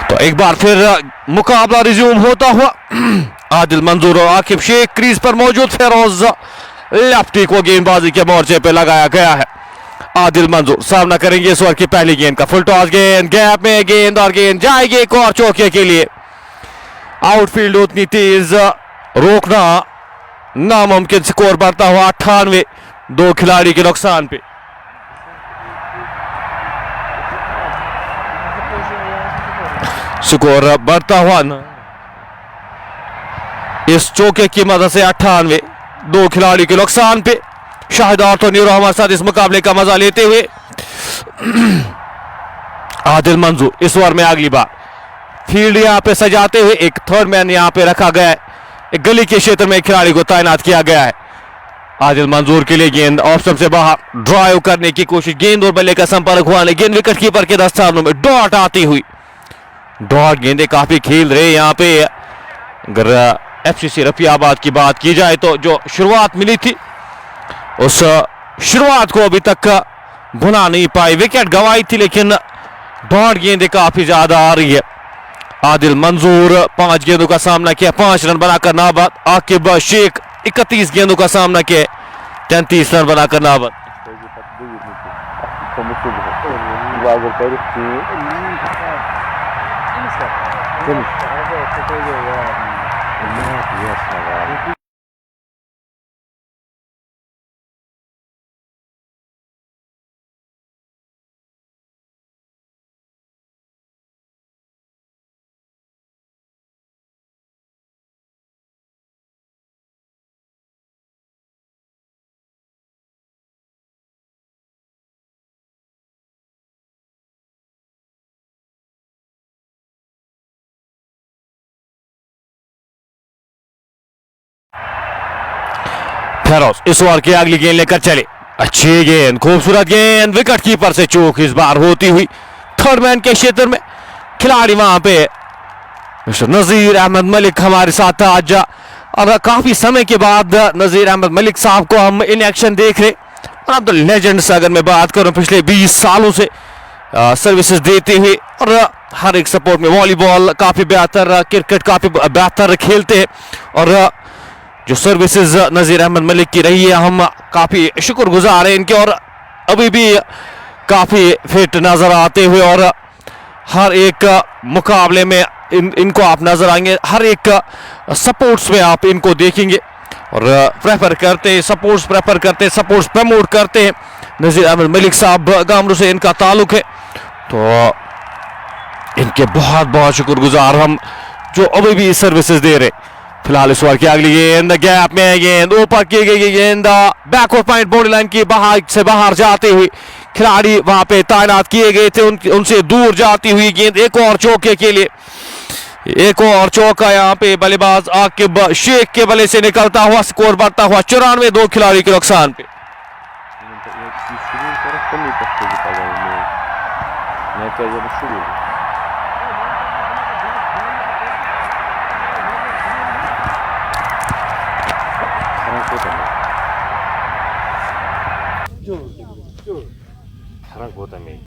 S1: तो एक बार फिर मुकाबला रिज्यूम होता हुआ आदिल मंजूर और आकिब शेख क्रीज पर मौजूद। फेरोज लेफ्टी को गेंदबाजी के मोर्चे पे लगाया गया है। आदिल मंजूर सामना करेंगे इस ओवर की पहली गेंद का। फुल टॉस गेंद, गैप में गेंद और गेंद जाएगी एक और चौके के लिए। आउटफील्ड उतनी तेज रोकना नामुमकिन। स्कोर बढ़ता हुआ 98, 2 खिलाड़ी के नुकसान पे। स्कोर बढ़ता हुआ इस चौके की मदद से 98, 2 खिलाड़ी के नुकसान पे। शाहिद और तो न्यूरो हमारे साथ इस मुकाबले का मजा लेते हुए। आदिल मंजूर इस ओवर में अगली बार फील्ड यहां पे सजाते हुए एक थर्ड मैन यहां पे रखा गया है। एक गली के क्षेत्र में एक खिलाड़ी को तैनात किया गया है। आदिल मंजूर के लिए गेंद ऑप्शन से बाहर ड्राइव करने की कोशिश। गेंद और बल्ले का संपर्क हुआ नहीं। गेंद विकेट कीपर के दस्तानों में डॉट आती हुई। डॉट गेंदें काफी खेल रहे यहाँ पे। अगर एफसीसी रफियाबाद की बात की जाए तो जो शुरुआत मिली थी उस शुरुआत को अभी तक भुना नहीं पाई। विकेट गंवाई थी लेकिन डॉट गेंदें काफी ज्यादा आ रही है। आदिल मंजूर 5 गेंदों का सामना किया, 5 रन बनाकर नाबाद। आकिब शेख 31 गेंदों का सामना किया, 33 रन बनाकर नाबाद। फेरोज इस ओवर की अगली गेंद लेकर चले। अच्छी गेंद, खूबसूरत गेंद, विकेट कीपर से चूक इस बार होती हुई। थर्ड मैन के क्षेत्र में खिलाड़ी वहां पे मिस्टर नजीर अहमद मलिक हमारे साथ था आज। और काफी समय के बाद नजीर अहमद मलिक साहब को हम इन एक्शन देख रहे। अब तो लेजेंड्स अगर मैं बात करूं पिछले 20 सालों से सर्विसेज देते हुए और हर एक सपोर्ट में वॉलीबॉल काफी बेहतर, क्रिकेट काफी बेहतर खेलते हैं। और जो सर्विसेज नजीर अहमद मलिक की रही है हम काफी शुक्रगुजार हैं इनके। और अभी भी काफी फिट नजर आते हुए और हर एक मुकाबले में इनको आप नजर आएंगे। हर एक सपोर्ट्स में आप इनको देखेंगे और प्रेफर करते, सपोर्ट्स प्रेफर करते, सपोर्ट्स प्रमोट करते हैं। नजीर अहमद मलिक साहब गामरू से इनका ताल्लुक है तो इनके बहुत बहुत शुक्रगुजार हम जो अभी भी सर्विसेज दे रहे। फिलहाल इस ओवर की अगली गेंद, गैप में गेंद, ऊपर की गई गेंद, बैकवर्ड पॉइंट बाउंड्री लाइन की बाहर से बाहर जाते हुए खिलाड़ी वहां पे तैनात किए गए थे उनसे दूर जाती हुई गेंद। एक और चौके के लिए, एक और चौका यहाँ पे बल्लेबाज आकिब शेख के बल्ले से निकलता हुआ। स्कोर बढ़ता हुआ 94, 2 खिलाड़ी के नुकसान पे।
S2: फर्क बहुत है।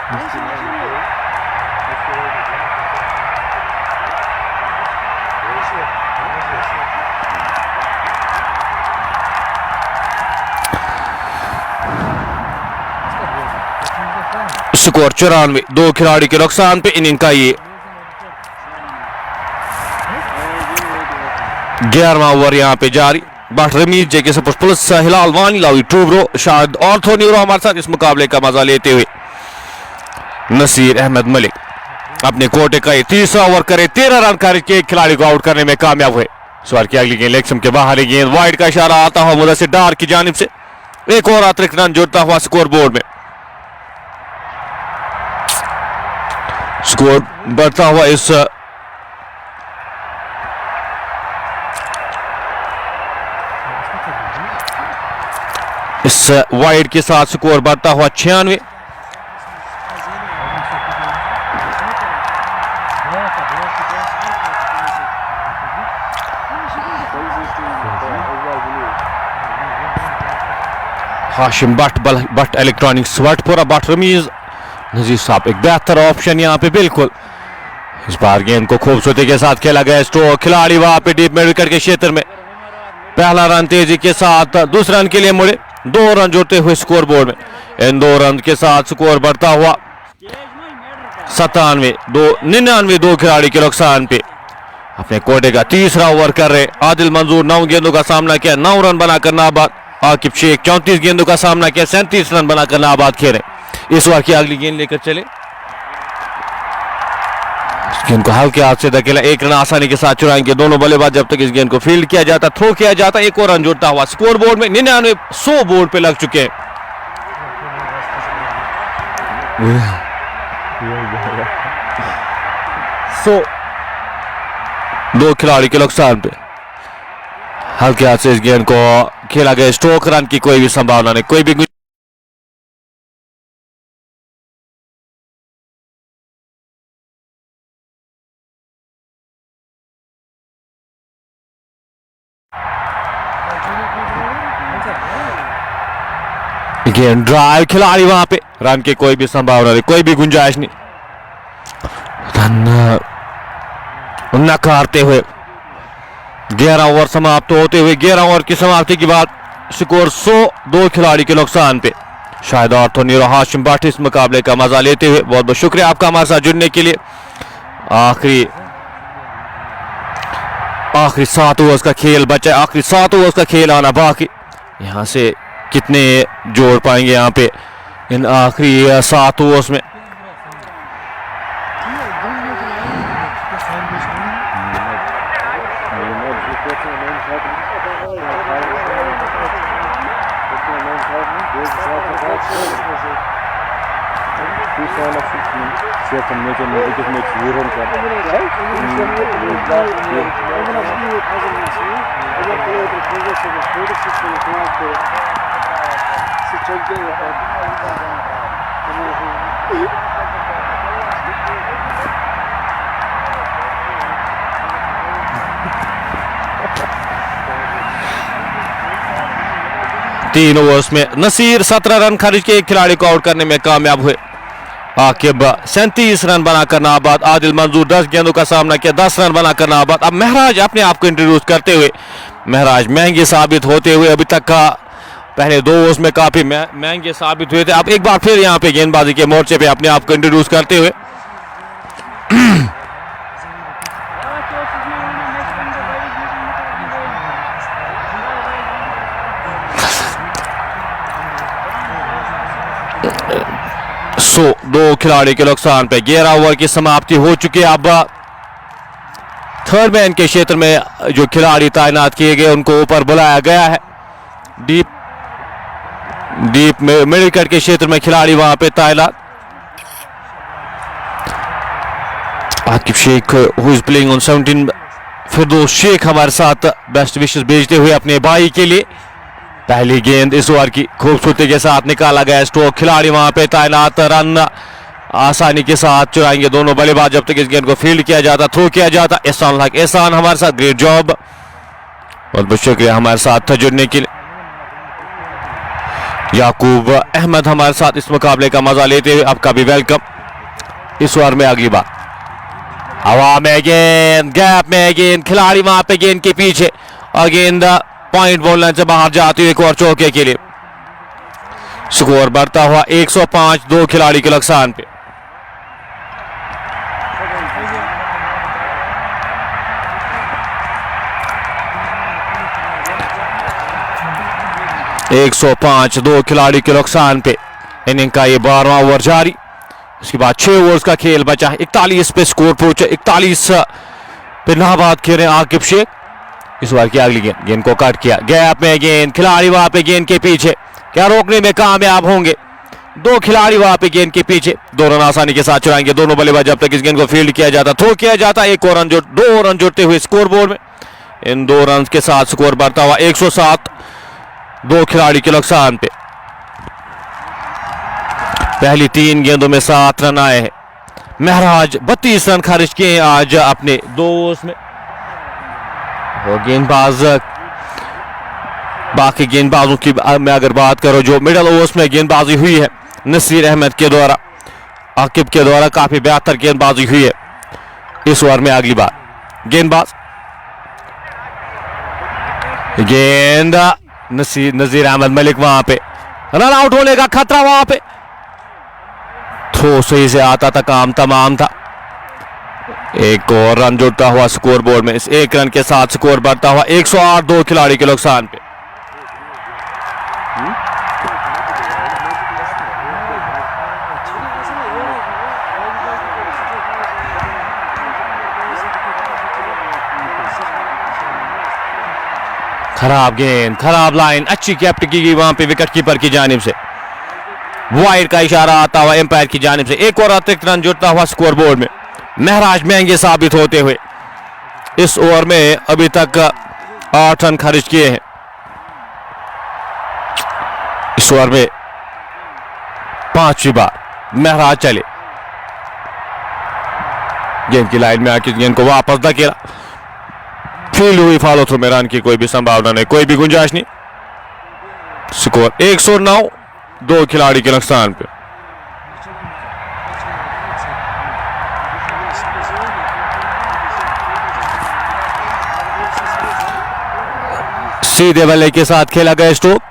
S1: स्कोर 94, 2 खिलाड़ी के नुकसान पे इनिंग का ये 11वां ओवर यहाँ पे जारी। बट रमीज जे के सपोर्ट प्लस हिलाल वानी लावी ट्रूब्रो शायद ऑर्थो न्यूरो हमारे साथ इस मुकाबले का मजा लेते हुए। नसीर अहमद मलिक अपने कोटे का तीसरा ओवर करे 13 रन खर्च के खिलाड़ी को आउट करने में कामयाब हुए। सवार की अगली गेंद लेग स्टंप के बाहर गेंद वाइड का इशारा आता हुआ मुदस्सिर डार की जानिब से एक और अतिरिक्त रन जुड़ता हुआ स्कोर बोर्ड में। स्कोर बढ़ता हुआ इस वाइड के साथ स्कोर बढ़ता हुआ 96। हाशिम बट इलेक्ट्रॉनिक्स वटपुरा बट रमीज नजीर साहब एक बेहतर ऑप्शन यहाँ पे बिल्कुल। इस बार गेंद को खूबसूरती के साथ खेला गया स्ट्रोक, खिलाड़ी वहां पे डीप मिड विकेट के क्षेत्र में पहला रन तेजी के साथ दूसरे रन के लिए मुड़े, 2 रन जोड़ते हुए स्कोर बोर्ड में। इन 2 रन के साथ स्कोर बढ़ता हुआ 99, 2 खिलाड़ी के नुकसान पे अपने कोटे का तीसरा ओवर कर रहे। आदिल मंजूर 9 गेंदों का सामना किया, 9 रन बनाकर नाबाद। आकिब शेख 34 गेंदों का सामना किया, 37 रन बनाकर नाबाद खेले। इस बार की अगली गेंद लेकर चले, गेंद को हल्के हाथ से धकेला, 1 रन आसानी के साथ चुराएंगे दोनों बल्लेबाज जब तक इस गेंद को फील्ड किया जाता, थ्रो किया जाता। 1 और रन जोड़ता हुआ स्कोर बोर्ड में 99, 100 बोर्ड पे लग चुके हैं। 2 खिलाड़ी के नुकसान पे हल्के हाथ से इस गेंद को खेला गया। स्ट्रोक रन की कोई भी संभावना नहीं, कोई भी गेंद ड्राइव, खिलाड़ी वहां पे रन की कोई भी संभावना नहीं, कोई भी गुंजाइश नहीं। रन नकारते हुए 11 ओवर समाप्त होते हुए 11 ओवर की समाप्ति के बाद स्कोर 100, 2 खिलाड़ी के नुकसान पे। शायद ऑर्थो न्यूरो हाशिम भट्ट इस मुकाबले का मजा लेते हुए। बहुत बहुत शुक्रिया आपका हमारे साथ जुड़ने के लिए। आखिरी 7 ओवर्स का खेल बचा, आखिरी 7 ओवर्स का खेल आना बाकी। यहां से कितने जोड़ पाएंगे यहाँ पे इन आखिरी 7 ओवर्स में। तीन ओवर्स में नसीर 17 रन खर्च के एक खिलाड़ी को आउट करने में कामयाब हुए। आकिब 37 रन बनाकर नाबाद। आदिल मंजूर 10 गेंदों का सामना किया, 10 रन बनाकर नाबाद। अब महराज अपने आप को इंट्रोड्यूस करते हुए महराज महंगे साबित होते हुए अभी तक का पहले 2 ओवर्स में काफी महंगे साबित हुए थे। अब एक बार फिर यहाँ पे गेंदबाजी के मोर्चे पे अपने आप को इंट्रोड्यूस करते हुए सो 2 खिलाड़ी के नुकसान पे 11 ओवर की समाप्ति हो चुकी है। अब थर्ड मैन के क्षेत्र में जो खिलाड़ी तैनात किए गए उनको ऊपर बुलाया गया है। डीप मिड विकेट के क्षेत्र में खिलाड़ी वहां पे तैनात। Aqib Sheikh who is playing on 17, Firdous Sheikh हमारे साथ बेस्ट विशेस भेजते हुए अपने भाई के लिए। पहली गेंद इस ओवर की खूबसूरती के साथ निकाला गया स्ट्रोक, खिलाड़ी वहां पे तैनात। रन आसानी के साथ चुराएंगे दोनों बल्लेबाज जब तक इस गेंद को फील्ड किया जाता, थ्रो किया जाता। एहसान हमारे साथ, ग्रेट जॉब, बहुत बहुत शुक्रिया हमारे साथ जुड़ने के लिए। याकूब अहमद हमारे साथ इस मुकाबले का मजा लेते हुए, आपका भी वेलकम। इस ओवर में अगली बार हवा में गेंद, गैप में गेंद, खिलाड़ी वहां पे गेंद के पीछे और गेंद पॉइंट बॉल लाइन से बाहर जाती हुई एक और चौके के लिए। स्कोर बढ़ता हुआ 105, 2 खिलाड़ी के नुकसान पे। एक 105, 2 खिलाड़ी के नुकसान पे इनिंग का ये 12वां ओवर जारी। इसके बाद 6 ओवर्स का खेल बचा है। 41 पे स्कोर पहुंचे, 41 पे नाबाद खेले आकिब शेख। इस बार की अगली गेंद, गेंद को कट किया, गैप में गेंद, खिलाड़ी वहां पे गेंद के पीछे, क्या रोकने में कामयाब होंगे? 2 खिलाड़ी वहां पे गेंद के पीछे, 2 रन आसानी के साथ चुराएंगे दोनों बल्लेबाज जब तक इस गेंद को फील्ड किया जाता, थ्रो किया जाता। 2 रन जुड़ते हुए स्कोर बोर्ड में। इन 2 रन के साथ स्कोर बढ़ता हुआ 107, 2 खिलाड़ी के नुकसान पे। पहली 3 गेंदों में 7 रन आए हैं। महराज 32 रन खर्च किए आज अपने 2 ओवर्स में। वो गेंदबाज, बाकी गेंदबाजों की मैं अगर बात करूं, जो मिडल ओवर्स में गेंदबाजी हुई है नसीर अहमद के द्वारा, आकिब के द्वारा काफी बेहतर गेंदबाजी हुई है। इस ओवर में अगली बार गेंदबाज, गेंद नजीर अहमद मलिक, वहां पे रन आउट होने का खतरा, वहां पे थ्रो सही से आता था, काम तमाम था। एक और रन जुड़ता हुआ स्कोर बोर्ड में। इस 1 रन के साथ स्कोर बढ़ता हुआ 108, 2 खिलाड़ी के नुकसान पे। खराब गेंद, खराब लाइन, अच्छी कैप्ट की गई वहां पे विकेट कीपर की जानिब से। वाइड का इशारा आता हुआ एम्पायर की जानिब से। एक और अतिरिक्त रन जुड़ता हुआ स्कोर बोर्ड में। महराज महंगे साबित होते हुए इस ओवर में अभी तक 8 रन खर्च किए हैं। इस ओवर में 5वीं बार महराज चले, गेंद की लाइन में आके गेंद को वापस धकेला, फील्ड हुई, फॉलो थ्रू में रन की कोई भी संभावना नहीं, कोई भी गुंजाइश नहीं। स्कोर 109, 2 खिलाड़ी के नुकसान पे। सीधे बल्ले के साथ खेला गया स्ट्रोक।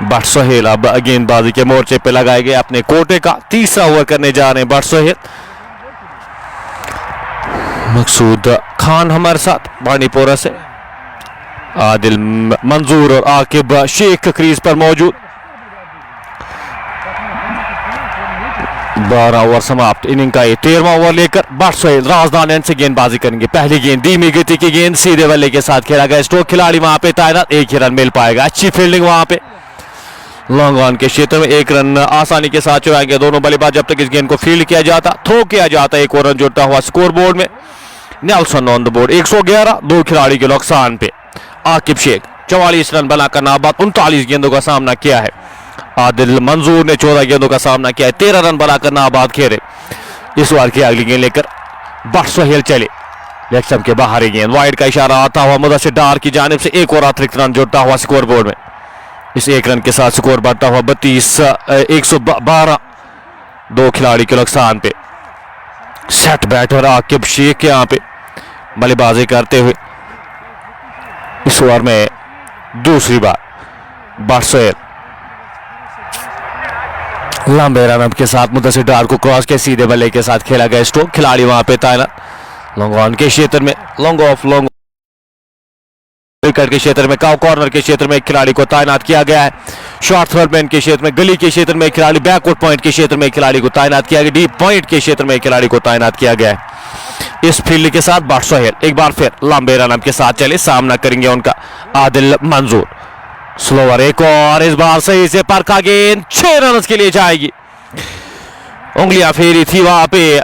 S1: बट सोहेल अब गेंदबाजी के मोर्चे पे लगाए गए अपने कोटे का तीसरा ओवर करने जा रहे हैं बट सोहेल। मकसूद खान हमारे साथ बांडीपोरा से, आदिल मंजूर और आकिब शेख क्रीज पर मौजूद। 12 ओवर समाप्त, इनिंग का ये 13वां ओवर लेकर बट सोहेल राजधानी एंड से गेंदबाजी करेंगे। पहली गेंद धीमी गति की गेंद सीधे बल्ले के साथ खेला गया स्ट्रोक, खिलाड़ी वहां पे तैनात, एक ही रन मिल पाएगा। अच्छी फील्डिंग वहां पे लॉन्ग ऑन के क्षेत्र में, एक रन आसानी के साथ चुराएंगे दोनों बल्लेबाज जब तक इस गेंद को फील्ड किया जाता, थ्रो किया जाता। एक और रन जुड़ता हुआ स्कोर बोर्ड में। नेल्सन ऑन द बोर्ड 111, 2 खिलाड़ी के नुकसान पे। आकिब शेख 44 रन बनाकर नाबाद, 39 गेंदों का सामना किया है। आदिल मंजूर ने 14 गेंदों का सामना किया है, 13 रन बनाकर नाबाद खेले। इस बार की अगली गेंद लेकर बट सोहेल चले, लेग स्टंप के बाहरी गेंद, वाइड का इशारा आता हुआ मुदस्सिर डार की जानिब से, एक और अतिरिक्त रन जुड़ता हुआ स्कोर बोर्ड में। इस एक रन के साथ स्कोर बढ़ता हुआ 112, 2 खिलाड़ी के नुकसान पे। सेट बैटर आकिब शेख यहाँ पे बल्लेबाजी करते हुए इस ओवर में दूसरी बार बट सोहेल लंबे रन के साथ मुदस्सिर डार को क्रॉस के सीधे बल्ले के साथ खेला गया स्ट्रोक, खिलाड़ी वहां पे तैनात। लॉन्ग ऑन के क्षेत्र में, लॉन्ग ऑफ लॉन्ग विकेट के क्षेत्र में, कॉर्नर के क्षेत्र में एक खिलाड़ी को तैनात किया गया है। शॉर्ट थर्ड मैन के क्षेत्र में, गली के क्षेत्र में एक खिलाड़ी, बैकवर्ड पॉइंट के क्षेत्र में एक खिलाड़ी को तैनात किया गया, डीप पॉइंट के क्षेत्र में एक खिलाड़ी को तैनात किया गया है। इस फील्ड के साथ बट सोहेल एक बार फिर लंबे रन के साथ चले, सामना करेंगे उनका आदिल मंजूर। स्लोवर एक और, इस बार सही से परखा गेंद 6 रन के लिए जाएगी। उंगलियां फेरी थी वहां पे,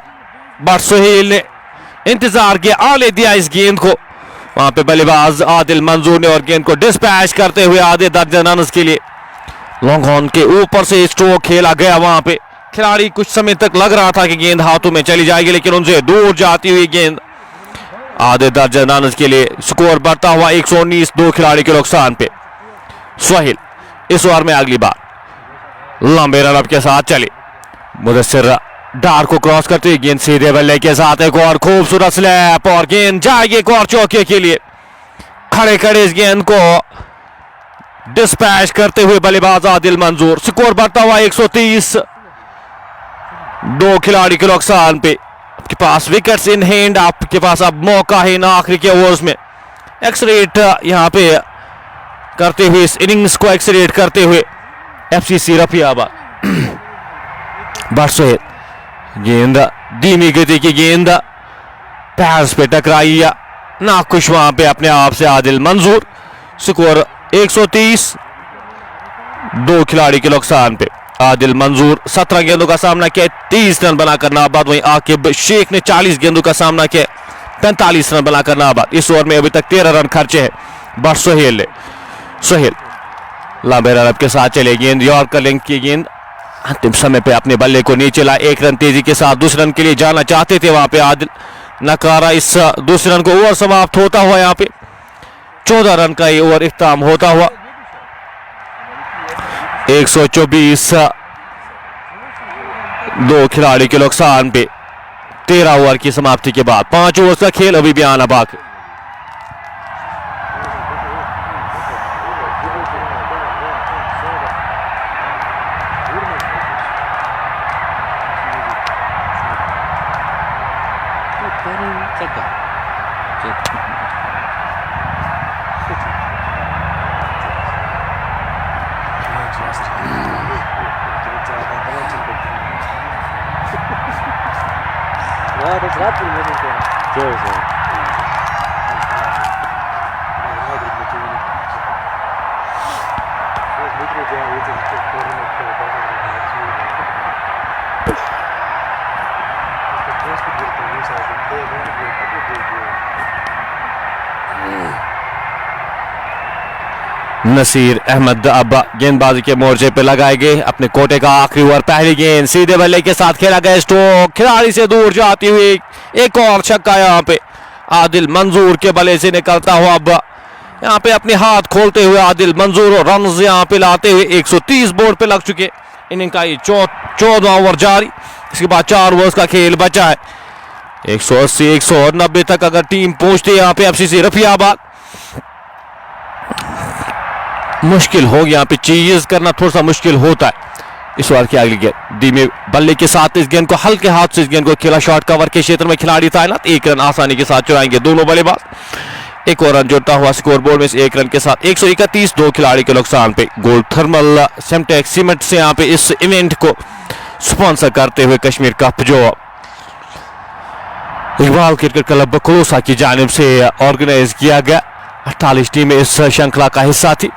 S1: बट सोहेल ने इंतजार किया, आले दिया इस गेंद को वहां पे बल्लेबाज आदिल मंजूर ने, और गेंद को डिस्पैच करते हुए आधे दर्जन रन के लिए लॉन्ग ऑन के ऊपर से स्ट्रोक खेला गया। वहां पे खिलाड़ी कुछ समय तक लग रहा था कि गेंद हाथों में चली जाएगी, लेकिन उनसे दूर जाती हुई गेंद आधे दर्जन रन के लिए, स्कोर बढ़ता हुआ 119, 2 खिलाड़ी के नुकसान पे। सोहेल इस ओवर में अगली बार लंबे रन के साथ चले, मुदस्सिर डार को क्रॉस करते हुए गेंद सीधे बल्ले के साथ, एक और खूबसूरत स्लैप और गेंद जाएगी एक और चौके के लिए। खड़े खड़े इस गेंद को डिस्पैच करते हुए बल्लेबाज आदिल मंजूर, स्कोर बढ़ता हुआ 130, 2 खिलाड़ी के नुकसान पे। आपके पास विकेट्स इन हैंड, आपके पास अब मौका है ना आखिरी के ओवर्स में एक्सरेट यहां पे करते हुए, इस इनिंग्स को एक्सरेट करते हुए एफसीसी रफियाबाद। बट सोहेल गेंद धीमी गति की गेंद पैर्स पे टकराई या नाखुश वहां पे अपने आप से आदिल मंजूर, स्कोर 130, 2 खिलाड़ी के नुकसान पे। आदिल मंजूर 17 गेंदों का सामना किया, 30 रन बनाकर नाबाद। वहीं आकिब शेख ने 40 गेंदों का सामना किया, 45 रन बनाकर नाबाद। इस ओवर में अभी तक 13 रन खर्चे हैं बट सोहेल ने। सोहेल लंबे रन के साथ चले, गेंद यॉर्कर लिंक की गेंद अंतिम समय पे अपने बल्ले को नीचे ला, 1 रन तेजी के साथ दूसरे रन के लिए जाना चाहते थे वहां पे आदिल, नकारा। इस दूसरे रन को ओवर समाप्त होता हुआ यहाँ पे 14 रन का ये ओवर इख्तिताम होता हुआ 124, 2 खिलाड़ी के नुकसान पे। 13 ओवर की समाप्ति के बाद 5 ओवर का खेल अभी भी आना बाकी। नसीर अहमद अब गेंदबाजी के मोर्चे पे लगाए गए, अपने कोटे का आखिरी ओवर। पहली गेंद सीधे बल्ले के साथ खेला गया स्ट्रोक, खिलाड़ी से दूर जाती हुई एक और छक्का यहाँ पे आदिल मंजूर के बल्ले से निकलता हुआ। अब यहाँ पे अपने हाथ खोलते हुए आदिल मंजूर और रन यहाँ पे लाते हुए 130 बोर्ड पे लग चुके। इनिंग का ये 14वां ओवर जारी, इसके बाद 4 ओवर्स का खेल बचा है। 180, 190 तक अगर टीम पहुंचती है यहाँ पे एफसीसी रफियाबाद। मुश्किल हो यहाँ पे चीज करना थोड़ा सा मुश्किल होता है। इस ओवर की अगली गेंद धीमे बल्ले के साथ इस गेंद को हल्के हाथ से इस गेंद को खेला, शॉर्ट कवर के क्षेत्र में खिलाड़ी तैनात, 1 रन आसानी के साथ चुराएंगे दोनों बल्लेबाज। एक और रन जुड़ता हुआ स्कोर बोर्ड में 1 रन के साथ 131, 2 खिलाड़ी के नुकसान पे। गोल्ड थर्मल सेमटेक सीमेंट से यहाँ पे इस इवेंट को स्पॉन्सर करते हुए कश्मीर कप जो इकबाल क्रिकेट क्लब बकलोसा की जानिब से ऑर्गेनाइज किया गया, 48 टीमें इस श्रृंखला का हिस्सा थी।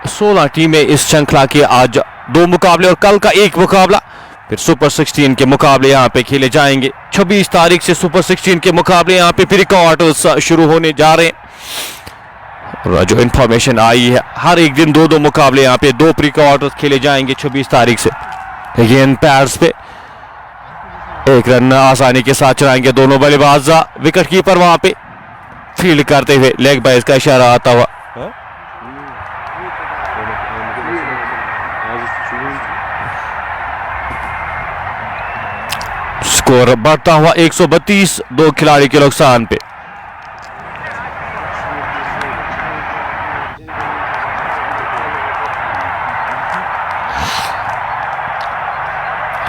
S1: 16 टीमें इस श्रृंखला के आज 2 मुकाबले और कल का 1 मुकाबला, फिर सुपर 16 के मुकाबले यहाँ पे खेले जाएंगे। 26 तारीख से सुपर 16 के मुकाबले यहाँ पे प्री क्वार्टर्स शुरू होने जा रहे हैं। और जो इंफॉर्मेशन आई है, हर एक दिन 2-2 मुकाबले यहाँ पे 2 प्री क्वार्टर्स खेले जाएंगे 26 तारीख से। गेंद पैड्स पे 1 रन आसानी के साथ चलाएंगे दोनों बल्लेबाज। विकेट कीपर वहां पे फील्ड करते हुए लेग बाय का इशारा आता हुआ। स्कोर बढ़ता हुआ 132, 2 खिलाड़ी के नुकसान पे।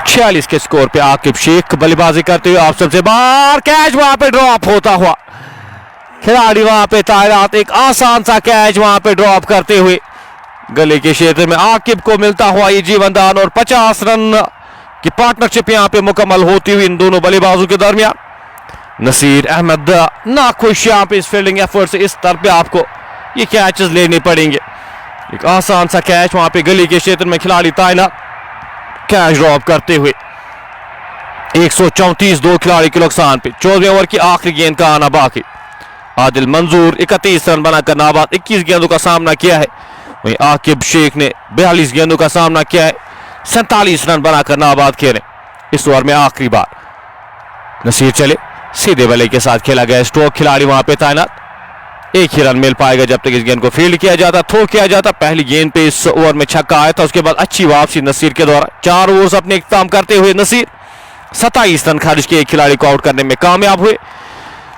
S1: छियालीस के स्कोर पे आकिब शेख बल्लेबाजी करते हुए आप सबसे बाहर, कैच वहां पे ड्रॉप होता हुआ, खिलाड़ी वहां पे तैनात, एक आसान सा कैच वहां पे ड्रॉप करते हुए गले के क्षेत्र में आकिब को मिलता हुआ ये जीवनदान और 50 रन की पार्टनरशिप यहां पे मुकम्मल होती हुई इन दोनों बल्लेबाजों के दरमियान। नसीर अहमद नाखुश यहां पे इस फील्डिंग एफर्ट से, इस तरफ पे आपको ये कैचेस लेने पड़ेंगे। एक आसान सा कैच वहां पे गली के क्षेत्र में खिलाड़ी तैनात, कैच ड्रॉप करते हुए 134, 2 खिलाड़ी के नुकसान पे। 14वें ओवर की आखिरी गेंद का आना बाकी। आदिल मंजूर 31 रन बनाकर नाबाद, 21 गेंदों का सामना किया है। वहीं आकिब शेख ने 42 गेंदों का सामना किया है, 47 रन बनाकर नाबाद खेले। इस ओवर में आखिरी बार नसीर चले, सीधे बल्ले के साथ खेला गया स्ट्रोक, खिलाड़ी वहां पे तैनात, 1 ही रन मिल पाएगा जब तक इस गेंद को फील्ड किया जाता, थ्रो किया जाता। पहली गेंद पे इस ओवर में छक्का आया था, उसके बाद अच्छी वापसी नसीर के द्वारा। 4 ओवर्स अपने इख्तिताम करते हुए नसीर 27 रन खारिज के 1 खिलाड़ी को आउट करने में कामयाब हुए।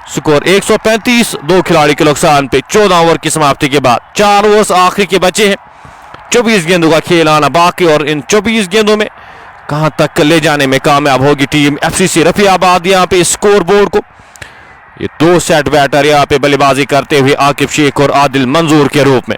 S1: स्कोर 135, 2 खिलाड़ी के नुकसान पे। 14 ओवर की समाप्ति के बाद 4 ओवर्स आखिरी के बचे हैं, 24 गेंदों का खेल आना बाकी और इन 24 गेंदों में कहां तक ले जाने में कामयाब होगी टीम एफसीसी रफियाबाद। यहां पे स्कोर बोर्ड को ये 2 सेट बैटर यहां पे बल्लेबाजी करते हुए आकिब शेख और आदिल मंजूर के रूप में।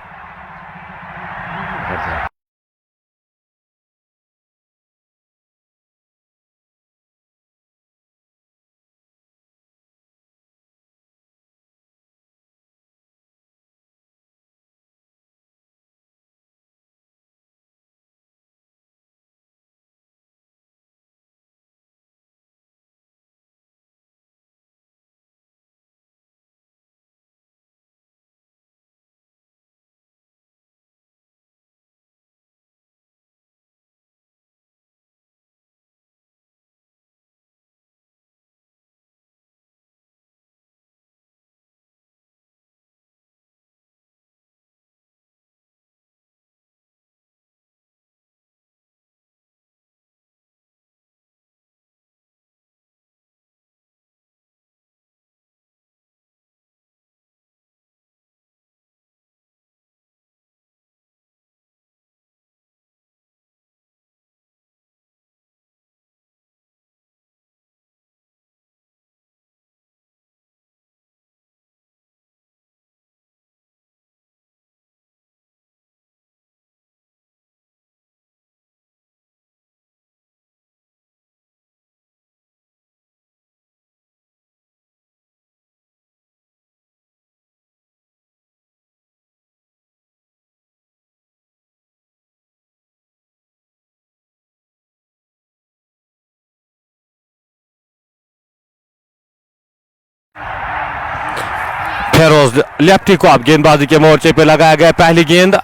S1: फेरोज लेफ्टी को अब गेंदबाजी के मोर्चे पे लगाया गया। पहली गेंद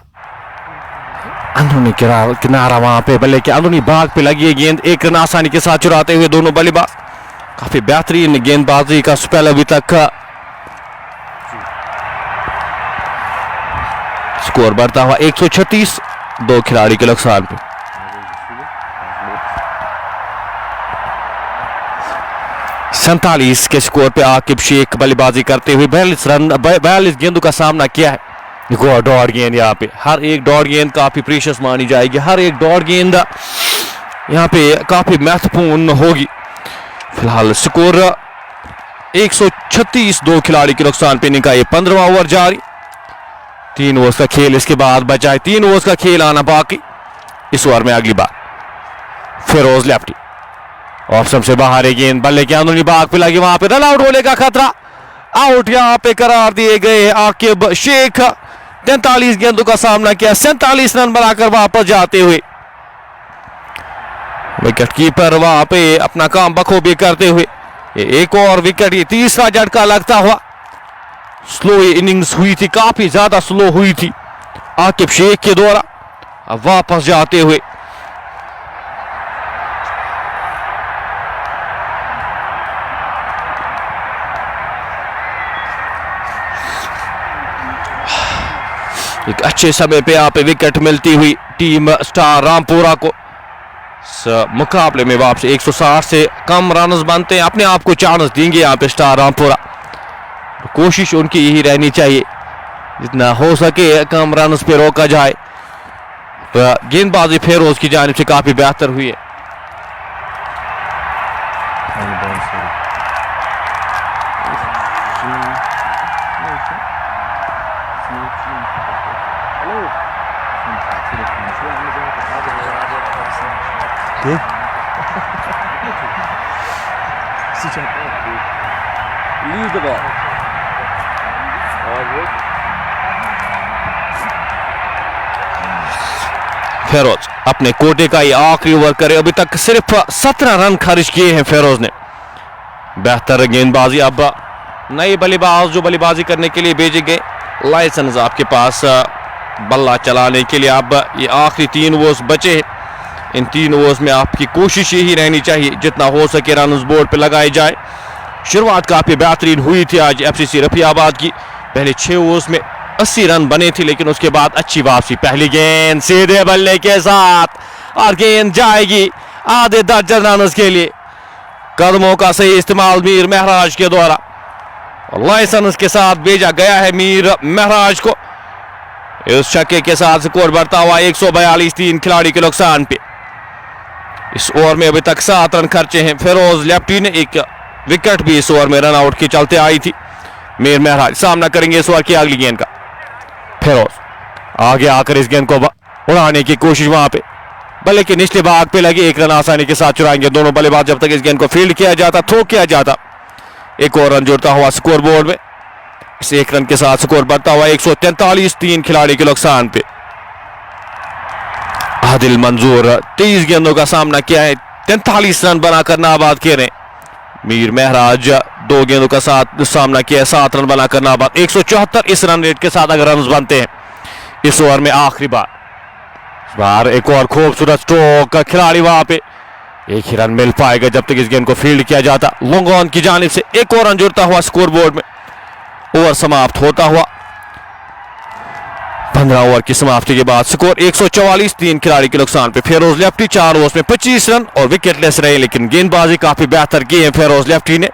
S1: अंदरूनी किनारा वहां पे बल्ले के अंदरूनी भाग पे लगी है गेंद, 1 रन आसानी के साथ चुराते हुए दोनों बल्लेबाज। काफी बेहतरीन गेंदबाजी का स्पेल अभी तक। स्कोर बढ़ता हुआ 136, 2 खिलाड़ी के नुकसान पे। सैंतालीस के स्कोर पे आकिब शेख बल्लेबाजी करते हुए 42 गेंदों का सामना किया है, डॉट गेंद यहाँ पे, हर एक डॉट गेंद काफी प्रीशियस मानी जाएगी, हर एक डॉट गेंद यहाँ पे काफी महत्वपूर्ण होगी। फिलहाल स्कोर 136, 2 खिलाड़ी के नुकसान पे इनका ये 15वां ओवर जारी। 3 ओवर्स का खेल इसके बाद बचा है, 3 ओवर्स का खेल आना बाकी। इस ओवर में अगली बार फिरोज लेफ्टी ऑप्शन से बाहर है, गेंद बल्ले के अंदरूनी भाग पे लगी, वहां पे रन आउट होने का खतरा, आउट यहां पे करार दिए गए आकिब शेख। 43 गेंदों का सामना किया, 47 रन बनाकर वापस जाते हुए विकेट कीपर वहां पे अपना काम बखूबी करते हुए एक और विकेट, ये तीसरा झटका लगता हुआ। स्लो इनिंग्स हुई थी, काफी ज्यादा स्लो हुई थी आकिब शेख के द्वारा, अब वापस जाते हुए एक अच्छे समय पे यहाँ पे विकेट मिलती हुई टीम स्टार रामपुरा को। इस मुकाबले में वापस 160 से कम रन बनते हैं, अपने आप को चांस देंगे यहाँ पे स्टार रामपुरा। कोशिश उनकी यही रहनी चाहिए जितना हो सके कम रन पे रोका जाए। तो गेंदबाजी फिरोज की जानिब से काफी बेहतर हुई है। Leave the ball. फिरोज अपने कोटे का ये आखिरी ओवर करे, अभी तक सिर्फ 17 रन खर्च किए हैं फिरोज ने। बेहतर गेंदबाजी, अब नए बल्लेबाज जो बल्लेबाजी करने के लिए भेजे गए, लाइसेंस आपके पास बल्ला चलाने के लिए। अब ये आखिरी 3 ओवर्स बचे हैं, इन 3 ओवर्स में आपकी कोशिश यही रहनी चाहिए जितना हो सके रन बोर्ड पे लगाए जाए। शुरुआत काफी बेहतरीन हुई थी आज एफसीसी रफियाबाद की, पहले 6 ओवर्स में 80 रन बने थे, लेकिन उसके बाद अच्छी वापसी। पहली गेंद सीधे बल्ले के साथ और गेंद जाएगी आधे दर्जन रन के लिए। कदमों का सही इस्तेमाल मीर महराज के द्वारा और लाइसेंस के साथ भेजा गया है मीर महराज को। इस छक्के के साथ स्कोर बढ़ता हुआ 142, 3 खिलाड़ी के नुकसान पे। इस ओवर में अभी तक 7 रन खर्चे हैं। फिरोज लेफ्टी ने एक विकेट भी इस ओवर में रन आउट के चलते आई थी। मीर महराज सामना करेंगे इस ओवर की अगली गेंद का। फिरोज आगे आकर इस गेंद को उड़ाने की कोशिश, वहां पे बल्ले के निचले भाग पे लगे, 1 रन आसानी के साथ चुराएंगे दोनों बल्लेबाज जब तक इस गेंद को फील्ड किया जाता, थ्रो किया जाता। एक और रन जुड़ता हुआ स्कोर बोर्ड में, इस 1 रन के साथ स्कोर बढ़ता हुआ 143, 3 खिलाड़ी के नुकसान पे। आदिल मंजूर 23 गेंदों का सामना किया है, 43 रन बनाकर नाबाद किए रहे। मीर महराज 2 गेंदों का सामना किया है, 7 रन बनाकर नाबाद। 174 इस रन रेट के साथ अगर रन बनते हैं इस ओवर में आखिरी बार एक और खूबसूरत स्ट्रोक का खिलाड़ी, वहां पे एक ही रन मिल पाएगा जब तक इस गेंद को फील्ड किया जाता। लॉन्ग ऑन की जानिब से एक और रन जुड़ता हुआ स्कोर बोर्ड में। ओवर समाप्त होता हुआ 15 ओवर की समाप्ति के बाद स्कोर 144, 3 खिलाड़ी के नुकसान पे। फिरोज लेफ्टी 4 ओवर्स में 25 रन और विकेटलेस रहे, लेकिन गेंदबाजी काफी बेहतर की है फिरोज लेफ्टी ने।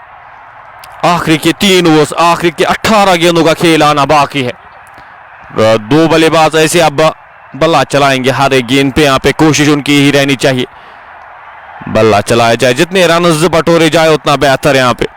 S1: आखिरी के 3 ओवर्स, आखिरी के 18 गेंदों का खेल आना बाकी है। 2 बल्लेबाज ऐसे अब बल्ला चलाएंगे हर एक गेंद पे, यहाँ पे कोशिश उनकी ही रहनी चाहिए बल्ला चलाया जाए, जितने रन बटोरे जाए उतना बेहतर है यहाँ पे।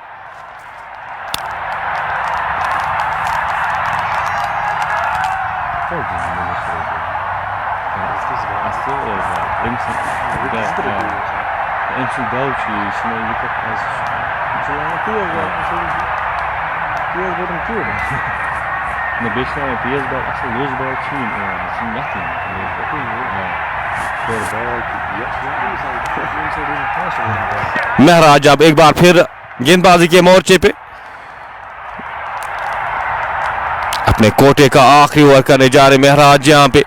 S1: महराज अब एक बार फिर गेंदबाजी के मोर्चे पे अपने कोटे का आखिरी ओवर करने जा रहे महराज। यहां पे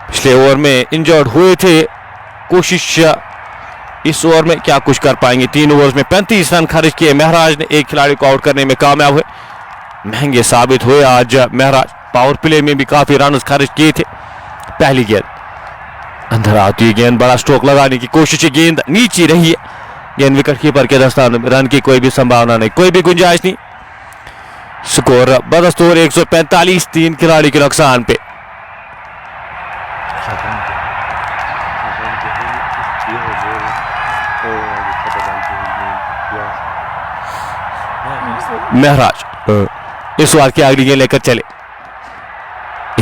S1: पिछले ओवर में इंजर्ड हुए थे, कोशिश इस ओवर में क्या कुछ कर पाएंगे। 3 ओवर्स में 35 रन खर्च किए महराज ने, एक खिलाड़ी को आउट करने में कामयाब हुए। महंगे साबित हुए आज महराज, पावर प्ले में भी काफी रन खर्च किए थे। पहली गेंद अंदर आती है, गेंद बड़ा स्ट्रोक लगाने की कोशिश, गेंद नीचे रही है, गेंद विकेट कीपर के दस्तान में, रन की कोई भी संभावना नहीं, कोई भी गुंजाइश नहीं। स्कोर बदस्तूर 145, 3 खिलाड़ी के नुकसान पे। महराज इस बार की अगली गेंद लेकर चले।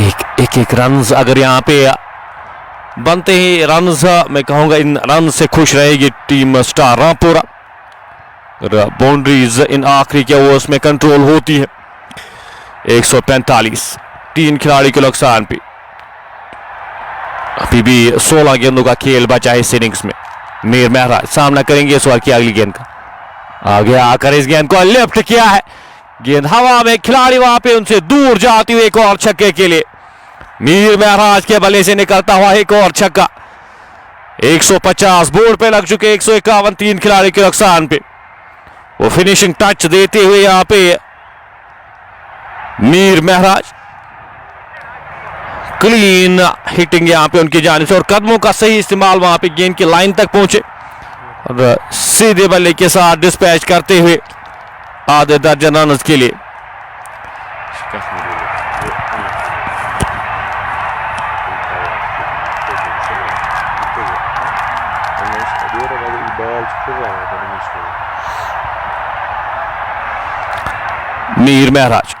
S1: एक रन अगर यहाँ पे बनते ही रन, मैं कहूंगा इन रन से खुश रहेगी team star Rampura. Boundaries in आखिरी के ओवर्स में कंट्रोल होती है। 145, 3 खिलाड़ी के नुकसान पे। अभी भी 16 गेंदों का खेल बचा है इस इनिंग्स में। मीर महराज सामना करेंगे इस बार की अगली गेंद का। आगे आकर इस गेंद को लिफ्ट किया है, गेंद हवा में, खिलाड़ी वहां पे उनसे दूर जाती हुई एक और छक्के के लिए। मीर महराज के बल्ले से निकलता हुआ एक और छक्का। 150 बोर्ड पे लग चुके, 151, 3 खिलाड़ी के नुकसान पे। वो फिनिशिंग टच देते हुए यहां पे मीर महराज, क्लीन हिटिंग यहां पे उनकी जानिब से और कदमों का सही इस्तेमाल, वहां पे गेंद की लाइन तक पहुंचे और सीधे बल्ले के साथ डिस्पैच करते हुए आधे दर्जन रन के लिए। मीर महराज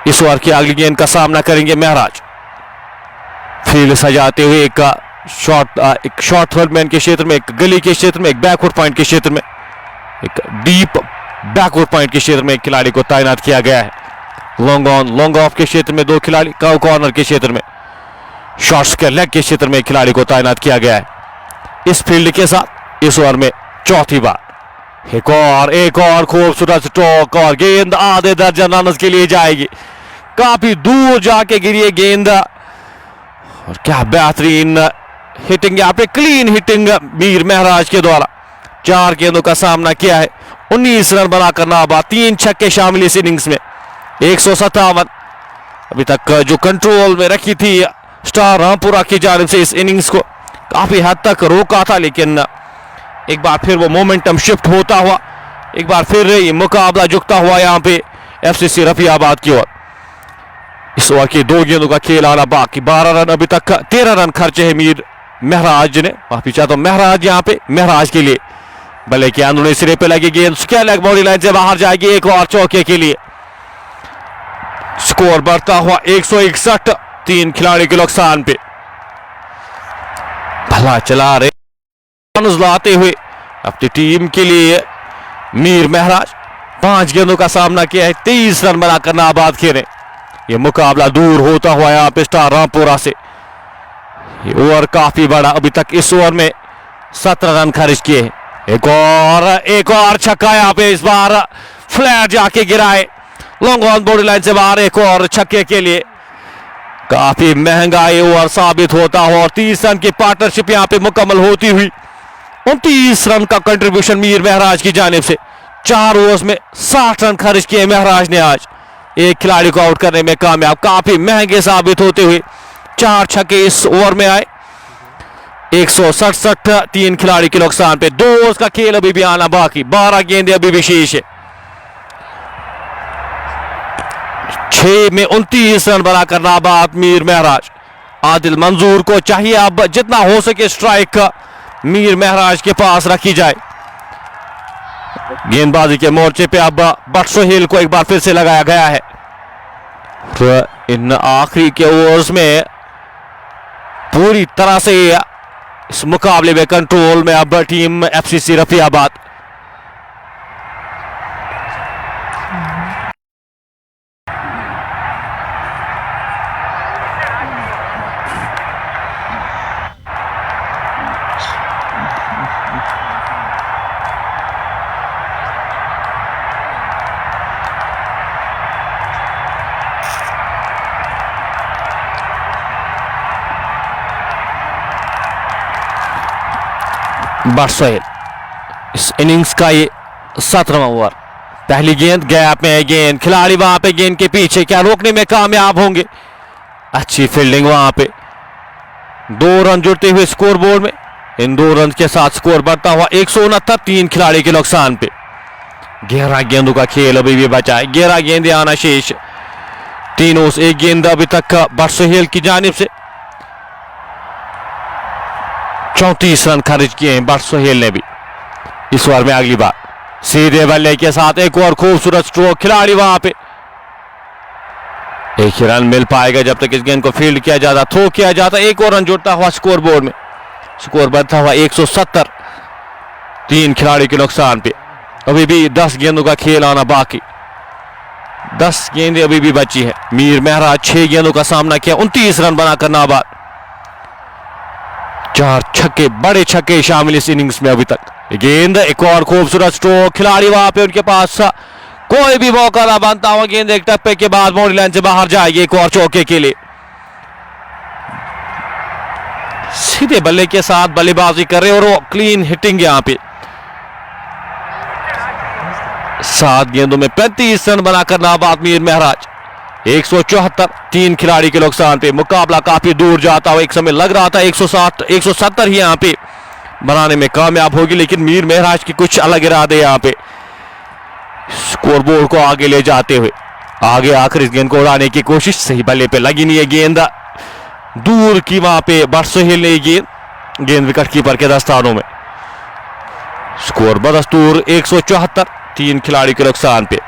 S1: इस ओवर की अगली गेंद का सामना करेंगे। महराज फील्ड सजाते हुए एक शॉर्ट थर्ड मैन के क्षेत्र में, एक गली के क्षेत्र में, एक बैकवर्ड पॉइंट के क्षेत्र में, एक डीप बैकवर्ड पॉइंट के क्षेत्र में एक खिलाड़ी को तैनात किया गया है। लॉन्ग ऑन लॉन्ग ऑफ के क्षेत्र में 2 खिलाड़ी, कॉर्नर के क्षेत्र में, शॉर्ट्स के लेग के क्षेत्र में एक खिलाड़ी को तैनात किया गया है। इस फील्ड के साथ इस ओवर में चौथी बार एक और खूबसूरत स्ट्रोक और गेंद आधे दर्जन रन के लिए जाएगी। काफी दूर जाके गिरी है गेंद और क्या बेहतरीन हिटिंग यहाँ पे, क्लीन हिटिंग मीर महराज के द्वारा। 4 गेंदों का सामना किया है, 19 रन बनाकर नाबाद, 3 छक्के शामिल इस इनिंग्स में। 157 अभी तक जो कंट्रोल में रखी थी स्टार रामपुरा की जानिब से इस इनिंग्स को काफी हद तक रोका था, लेकिन एक बार फिर वो मोमेंटम शिफ्ट होता हुआ, एक बार फिर ये मुकाबला झुकता हुआ यहाँ पे एफसीसी रफियाबाद की ओर। इस ओवर की 2 गेंदों का खेल आना बाकी, 12 रन अभी तक, 13 रन खर्चे हैं मीर महराज ने। माफी चाहता हूं, महराज यहाँ पे महराज के लिए बल्ले के अंदरूनी सिरे पे लगी गेंद स्क्वायर लेग बाउंड्री लाइन से बाहर जाएगी, एक और चौके के लिए। स्कोर बढ़ता हुआ 161, 3 खिलाड़ी के नुकसान पे। भला चला रहे लाते हुए अपनी टीम के लिए मीर महराज 5 गेंदों का सामना किया है, 23 रन बनाकर नाबाद खेले। ये मुकाबला दूर होता हुआ यहाँ पे स्टार रामपुरा से। ये ओवर काफी बड़ा, अभी तक इस ओवर में 17 रन खर्च किए हैं। एक और छक्का यहाँ पे, इस बार फ्लैट जाके गिराए लॉन्ग ऑन बॉडी लाइन से बाहर, एक और छक्के के लिए। काफी महंगा ये ओवर साबित होता हुआ और 30 रन की पार्टनरशिप यहाँ पे मुकम्मल होती हुई। 29 रन का कंट्रीब्यूशन मीर महराज की जानिब से। 4 ओवर्स में 60 रन खर्च किए महराज ने आज, एक खिलाड़ी को आउट करने में कामयाब। काफी महंगे साबित होते हुए 4 छक्के इस ओवर में आए। 167, 3 खिलाड़ी के नुकसान पे। 2 ओवर्स का खेल अभी भी आना बाकी, 12 गेंदें अभी भी शेष है। 6 में 29 रन बनाकर नाबाद मीर महराज। आदिल मंजूर को चाहिए अब जितना हो सके स्ट्राइक मीर महराज के पास रखी जाए। गेंदबाजी के मोर्चे पे अब बट सोहेल को एक बार फिर से लगाया गया है। तो इन आखिरी के ओवर्स में पूरी तरह से इस मुकाबले में कंट्रोल में अब team FCC Rafiabad. But Sohail इस इनिंग्स का ये 17वां ओवर। पहली गेंद गैप में है, गेंद खिलाड़ी वहां पे गेंद के पीछे, क्या रोकने में कामयाब होंगे? अच्छी फील्डिंग वहां पे। 2 रन जुड़ते हुए स्कोर बोर्ड में। इन 2 रन के साथ स्कोर बढ़ता हुआ 169, 3 खिलाड़ी के नुकसान पे। 11 गेंदों का खेल अभी भी बचा है, 11 गेंदें आना शेष। तीनों से एक गेंद अभी तक बट सुहेल की जानिब से। 34 रन खर्च किए हैं बट सुहेल ने भी इस ओवर में। अगली बार सीधे बल्ले के साथ एक और खूबसूरत स्ट्रोक, खिलाड़ी वहां पे। एक ही रन मिल पाएगा जब तक इस गेंद को फील्ड किया जाता, थ्रो किया जाता। एक और रन जुड़ता हुआ स्कोर बोर्ड में, स्कोर बढ़ता हुआ 170। 3 खिलाड़ी के नुकसान पे। अभी भी 10 गेंदों का खेल आना बाकी, 10 गेंदें अभी भी बची है। मीर महराज 6 गेंदों का सामना किया, 29 रन बनाकर नाबाद। 4 छक्के, बड़े छक्के शामिल इस इनिंग्स में अभी तक। गेंद, एक और खूबसूरत स्ट्रोक, खिलाड़ी वहां पे उनके पास कोई भी मौका ना बनता हुआ। गेंद एक टप्पे के बाद बाउंड्री लाइन से बाहर जाएगी एक और चौके के लिए। सीधे बल्ले के साथ बल्लेबाजी कर रहे और वो क्लीन हिटिंग यहां पे। 7 गेंदों में 35 रन बनाकर नाबाद मीर महराज। 174, 3 खिलाड़ी के नुकसान पे। मुकाबला काफी दूर जाता हुआ एक समय लग रहा था 160 170 ही यहां पे बनाने में कामयाब होगी, लेकिन मीर महराज की कुछ अलग इरादे यहां पे स्कोरबोर्ड को आगे ले जाते हुए। आगे आकर इस गेंद को उड़ाने की कोशिश, सही बल्ले पे लगी नहीं है गेंद, दूर की वहां पे बट सुहेल ने गेंद विकेट कीपर के दस्तानों में। स्कोर बदस्तूर 174, 3 खिलाड़ी के नुकसान पे।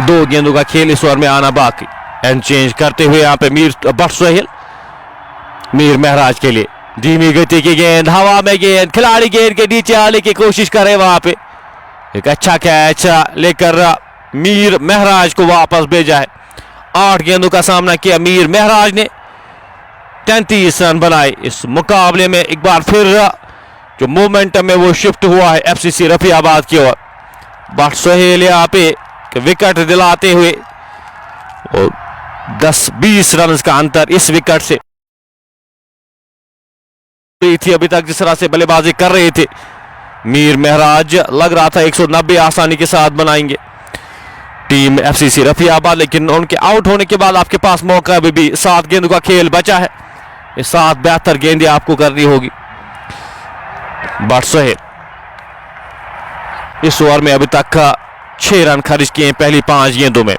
S1: दो गेंदों का खेल इस ओवर में आना बाकी। एंड चेंज करते हुए यहां पे बट सुहेल मीर महराज के लिए। धीमी गति की गेंद, हवा में गेंद, खिलाड़ी गेंद के नीचे आने की कोशिश करे वहां पे। एक अच्छा कैच लेकर मीर महराज को वापस भेजा है। 8 गेंदों का सामना किया मीर महराज ने, 33 रन बनाए। इस मुकाबले में एक बार फिर जो मोमेंटम है वो शिफ्ट हुआ है एफसीसी रफियाबाद की ओर। बट सुहेल यहाँ पे विकेट दिलाते हुए और 10-20 रन का अंतर इस विकेट से थी अभी तक जिस तरह से बल्लेबाजी कर रहे थे मीर महराज। लग रहा था 190 आसानी के साथ बनाएंगे टीम एफसीसी रफियाबाद, लेकिन उनके आउट होने के बाद आपके पास मौका अभी भी 7 गेंदों का खेल बचा है। ये 7 बेहतर गेंदें आपको करनी होगी। बट सुहेल इस ओवर में अभी तक 6 रन खर्च किए पहली 5 गेंदों में।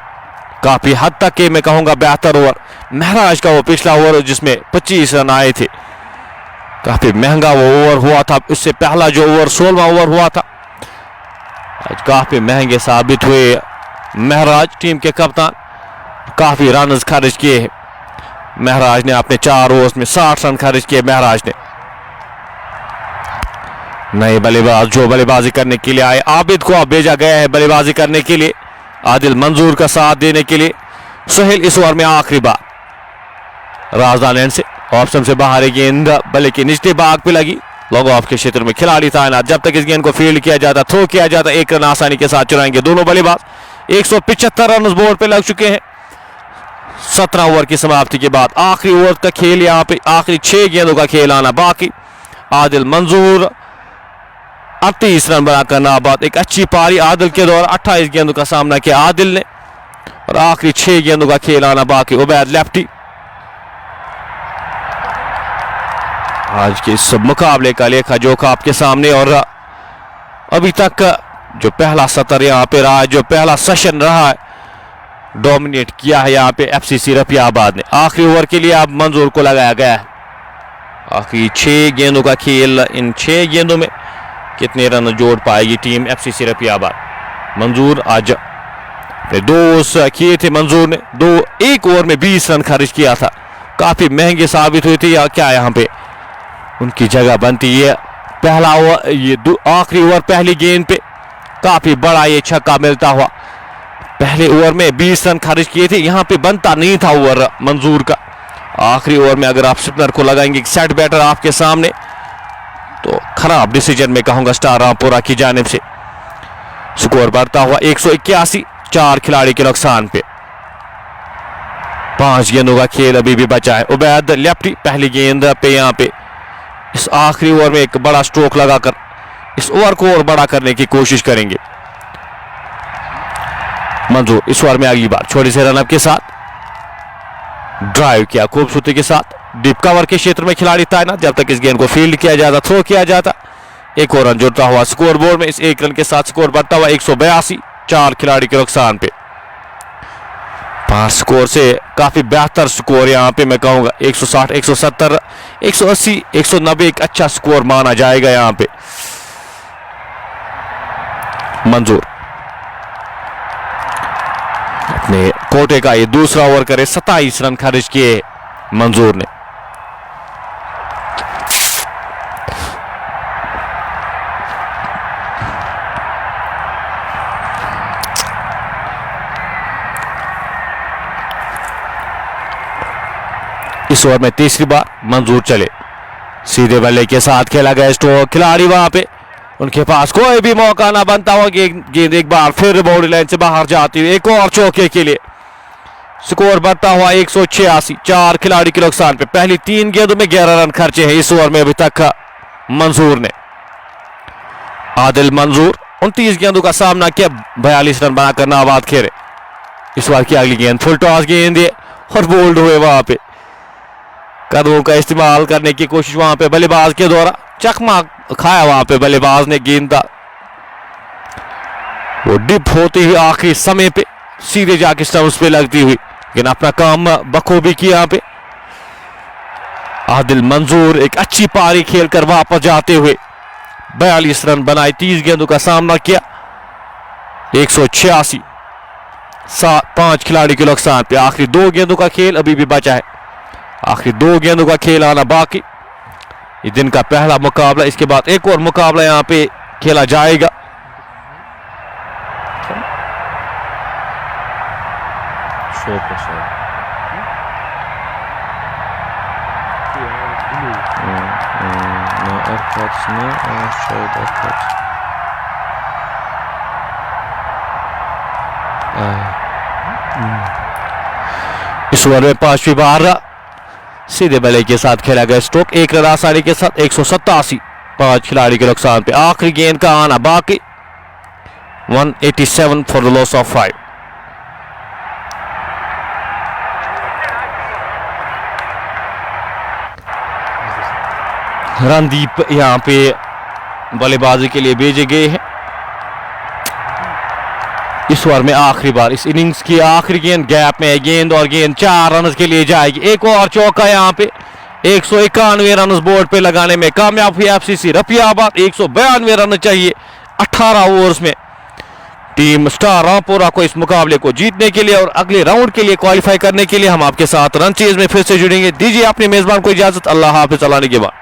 S1: काफी हद तक के मैं कहूंगा बेहतर ओवर महराज का वो पिछला ओवर जिसमें 25 रन आए थे, काफी महंगा वो ओवर हुआ था। इससे पहला जो ओवर 16वां ओवर हुआ था। आज काफी महंगे साबित हुए महराज, टीम के कप्तान। काफी रन खर्च किए हैं महराज ने अपने 4 ओवर्स में। 60 रन खर्च किए महराज ने। नए बल्लेबाज जो बल्लेबाजी करने के लिए आए, आबिद को अब भेजा गया है बल्लेबाजी करने के लिए, आदिल मंजूर का साथ देने के लिए। सुहेल इस ओवर में आखिरी बार राजधानी एंड से ऑप्शन से बाहर गेंद बल्ले के निचले भाग पे लगी, लॉग ऑफ के क्षेत्र में खिलाड़ी तैनात। जब तक इस गेंद को फील्ड किया जाता, थ्रो किया जाता, 1 रन आसानी के साथ चुराएंगे दोनों बल्लेबाज। 175 रन उस बोर्ड पे लग चुके हैं 17 ओवर की समाप्ति के बाद। आखिरी ओवर का खेल यहाँ पे, आखिरी 6 गेंदों का खेल आना बाकी। आदिल मंजूर 38 रन बनाकर नाबाद। एक अच्छी पारी आदिल के दौर, 28 गेंदों का सामना किया आदिल ने और आखिरी 6 गेंदों का खेल आना बाकी। उबैद लेफ्टी आज के इस मुकाबले का लेखा जोखा आपके सामने। और अभी तक जो पहला सत्र यहाँ पे रहा है, जो पहला सेशन रहा है, डोमिनेट किया है यहाँ पे एफसीसी रफियाबाद ने। आखिरी ओवर के लिए अब मंजूर को लगाया गया है। आखिरी 6 गेंदों का खेल, इन 6 गेंदों में कितने रन जोड़ पाएगी टीम एफसीसी रफियाबाद। मंजूर आज 2 किए थे मंजूर ने, 1 ओवर में 20 रन खर्च किया था। काफी महंगे साबित हुए थे या क्या यहाँ पे उनकी जगह बनती है। पहला ओवर, ये आखिरी ओवर पहली गेंद पे काफी बड़ा ये छक्का मिलता हुआ। पहले ओवर में 20 रन खर्च किए थे, यहाँ पे बनता नहीं था ओवर मंजूर का। आखिरी ओवर में अगर आप स्पिनर को लगाएंगे, सेट बैटर आपके सामने, तो खराब डिसीजन में कहूंगा स्टार रामपुरा की जानिब से। स्कोर बढ़ता हुआ 181, 4 खिलाड़ी के नुकसान पे। 5 गेंदों का खेल अभी भी बचा है। उबैद लेफ्टी पहली गेंद पे यहाँ पे इस आखिरी ओवर में एक बड़ा स्ट्रोक लगाकर इस ओवर को और बड़ा करने की कोशिश करेंगे। मंजूर इस ओवर में अगली बार छोटे से रनअप के साथ ड्राइव किया खूबसूरती के साथ, डीप कवर के क्षेत्र में खिलाड़ी तैनात जब तक इस गेंद को फील्ड किया जाता, थ्रो किया जाता। एक और रन जुड़ता हुआ स्कोर बोर्ड में, इस एक रन के साथ स्कोर बढ़ता हुआ 182, 4 खिलाड़ी के नुकसान पे। 5 स्कोर से काफी बेहतर स्कोर यहां पे मैं कहूंगा, 160, 170, 180, 190 एक अच्छा स्कोर माना जाएगा यहां पे। मंजूर अपने कोटे का ये दूसरा ओवर करे, 27 रन खर्च किए मंजूर ने। इस ओवर में तीसरी बार मंजूर चले, सीधे बल्ले के साथ खेला गया स्ट्रोक, खिलाड़ी वहां पे उनके पास कोई भी मौका ना बनता हुआ, गेंद एक बार फिर बाउंड्री लाइन से बाहर जाती हुई, एक और चौके के लिए स्कोर बढ़ता हुआ 186, 4 खिलाड़ी के नुकसान पे। पहली 3 गेंदों में 11 रन खर्चे हैं इस ओवर में अभी तक मंजूर ने। आदिल मंजूर 29 गेंदों का सामना किया, 42 रन बनाकर नाबाद खेले। इस बार की अगली गेंद फुल टॉस गेंद है और बोल्ड हुए, वहां पे कदमों का इस्तेमाल करने की कोशिश वहां पे बल्लेबाज के द्वारा, चकमा खाया वहां पे बल्लेबाज ने गेंद का, वो डिप होती हुई आखिरी समय पे सीधे जाके स्टंप्स पे लगती हुई, लेकिन अपना काम बखूबी किया यहाँ पे। आदिल मंजूर एक अच्छी पारी खेलकर वापस जाते हुए 42 रन बनाए, 30 गेंदों का सामना किया, 186, 5 खिलाड़ी के नुकसान पे। आखिरी 2 गेंदों का खेल अभी भी बचा है, आखिरी 2 गेंदों का खेल आना बाकी। ये दिन का पहला मुकाबला, इसके बाद एक और मुकाबला यहां पे खेला जाएगा। इस ओवर में 5वीं बार सीधे बल्ले के साथ खेला गया स्ट्रोक, 1 रन आसानी के साथ, 187, 5 खिलाड़ी के नुकसान पे। आखिरी गेंद का आना बाकी, 187 for the loss of 5। Randeep यहां पे बल्लेबाजी के लिए भेजे गए हैं। इस ओवर में आखिरी बार, इस इनिंग्स की आखिरी गेंद गैप में गेंद, और गेंद 4 रन के लिए जाएगी। एक और चौका यहां पे, 191 रन बोर्ड पे लगाने में कामयाब हुई एफसीसी रफियाबाद। 192 रन चाहिए 18 ओवर्स में टीम स्टार रामपुरा को इस मुकाबले को जीतने के लिए और अगले राउंड के लिए क्वालिफाई करने के लिए। हम आपके साथ रन चेज में फिर से जुड़ेंगे। दीजिए अपने मेजबान को इजाजत, अल्लाह हाफिज। चलाने के बाद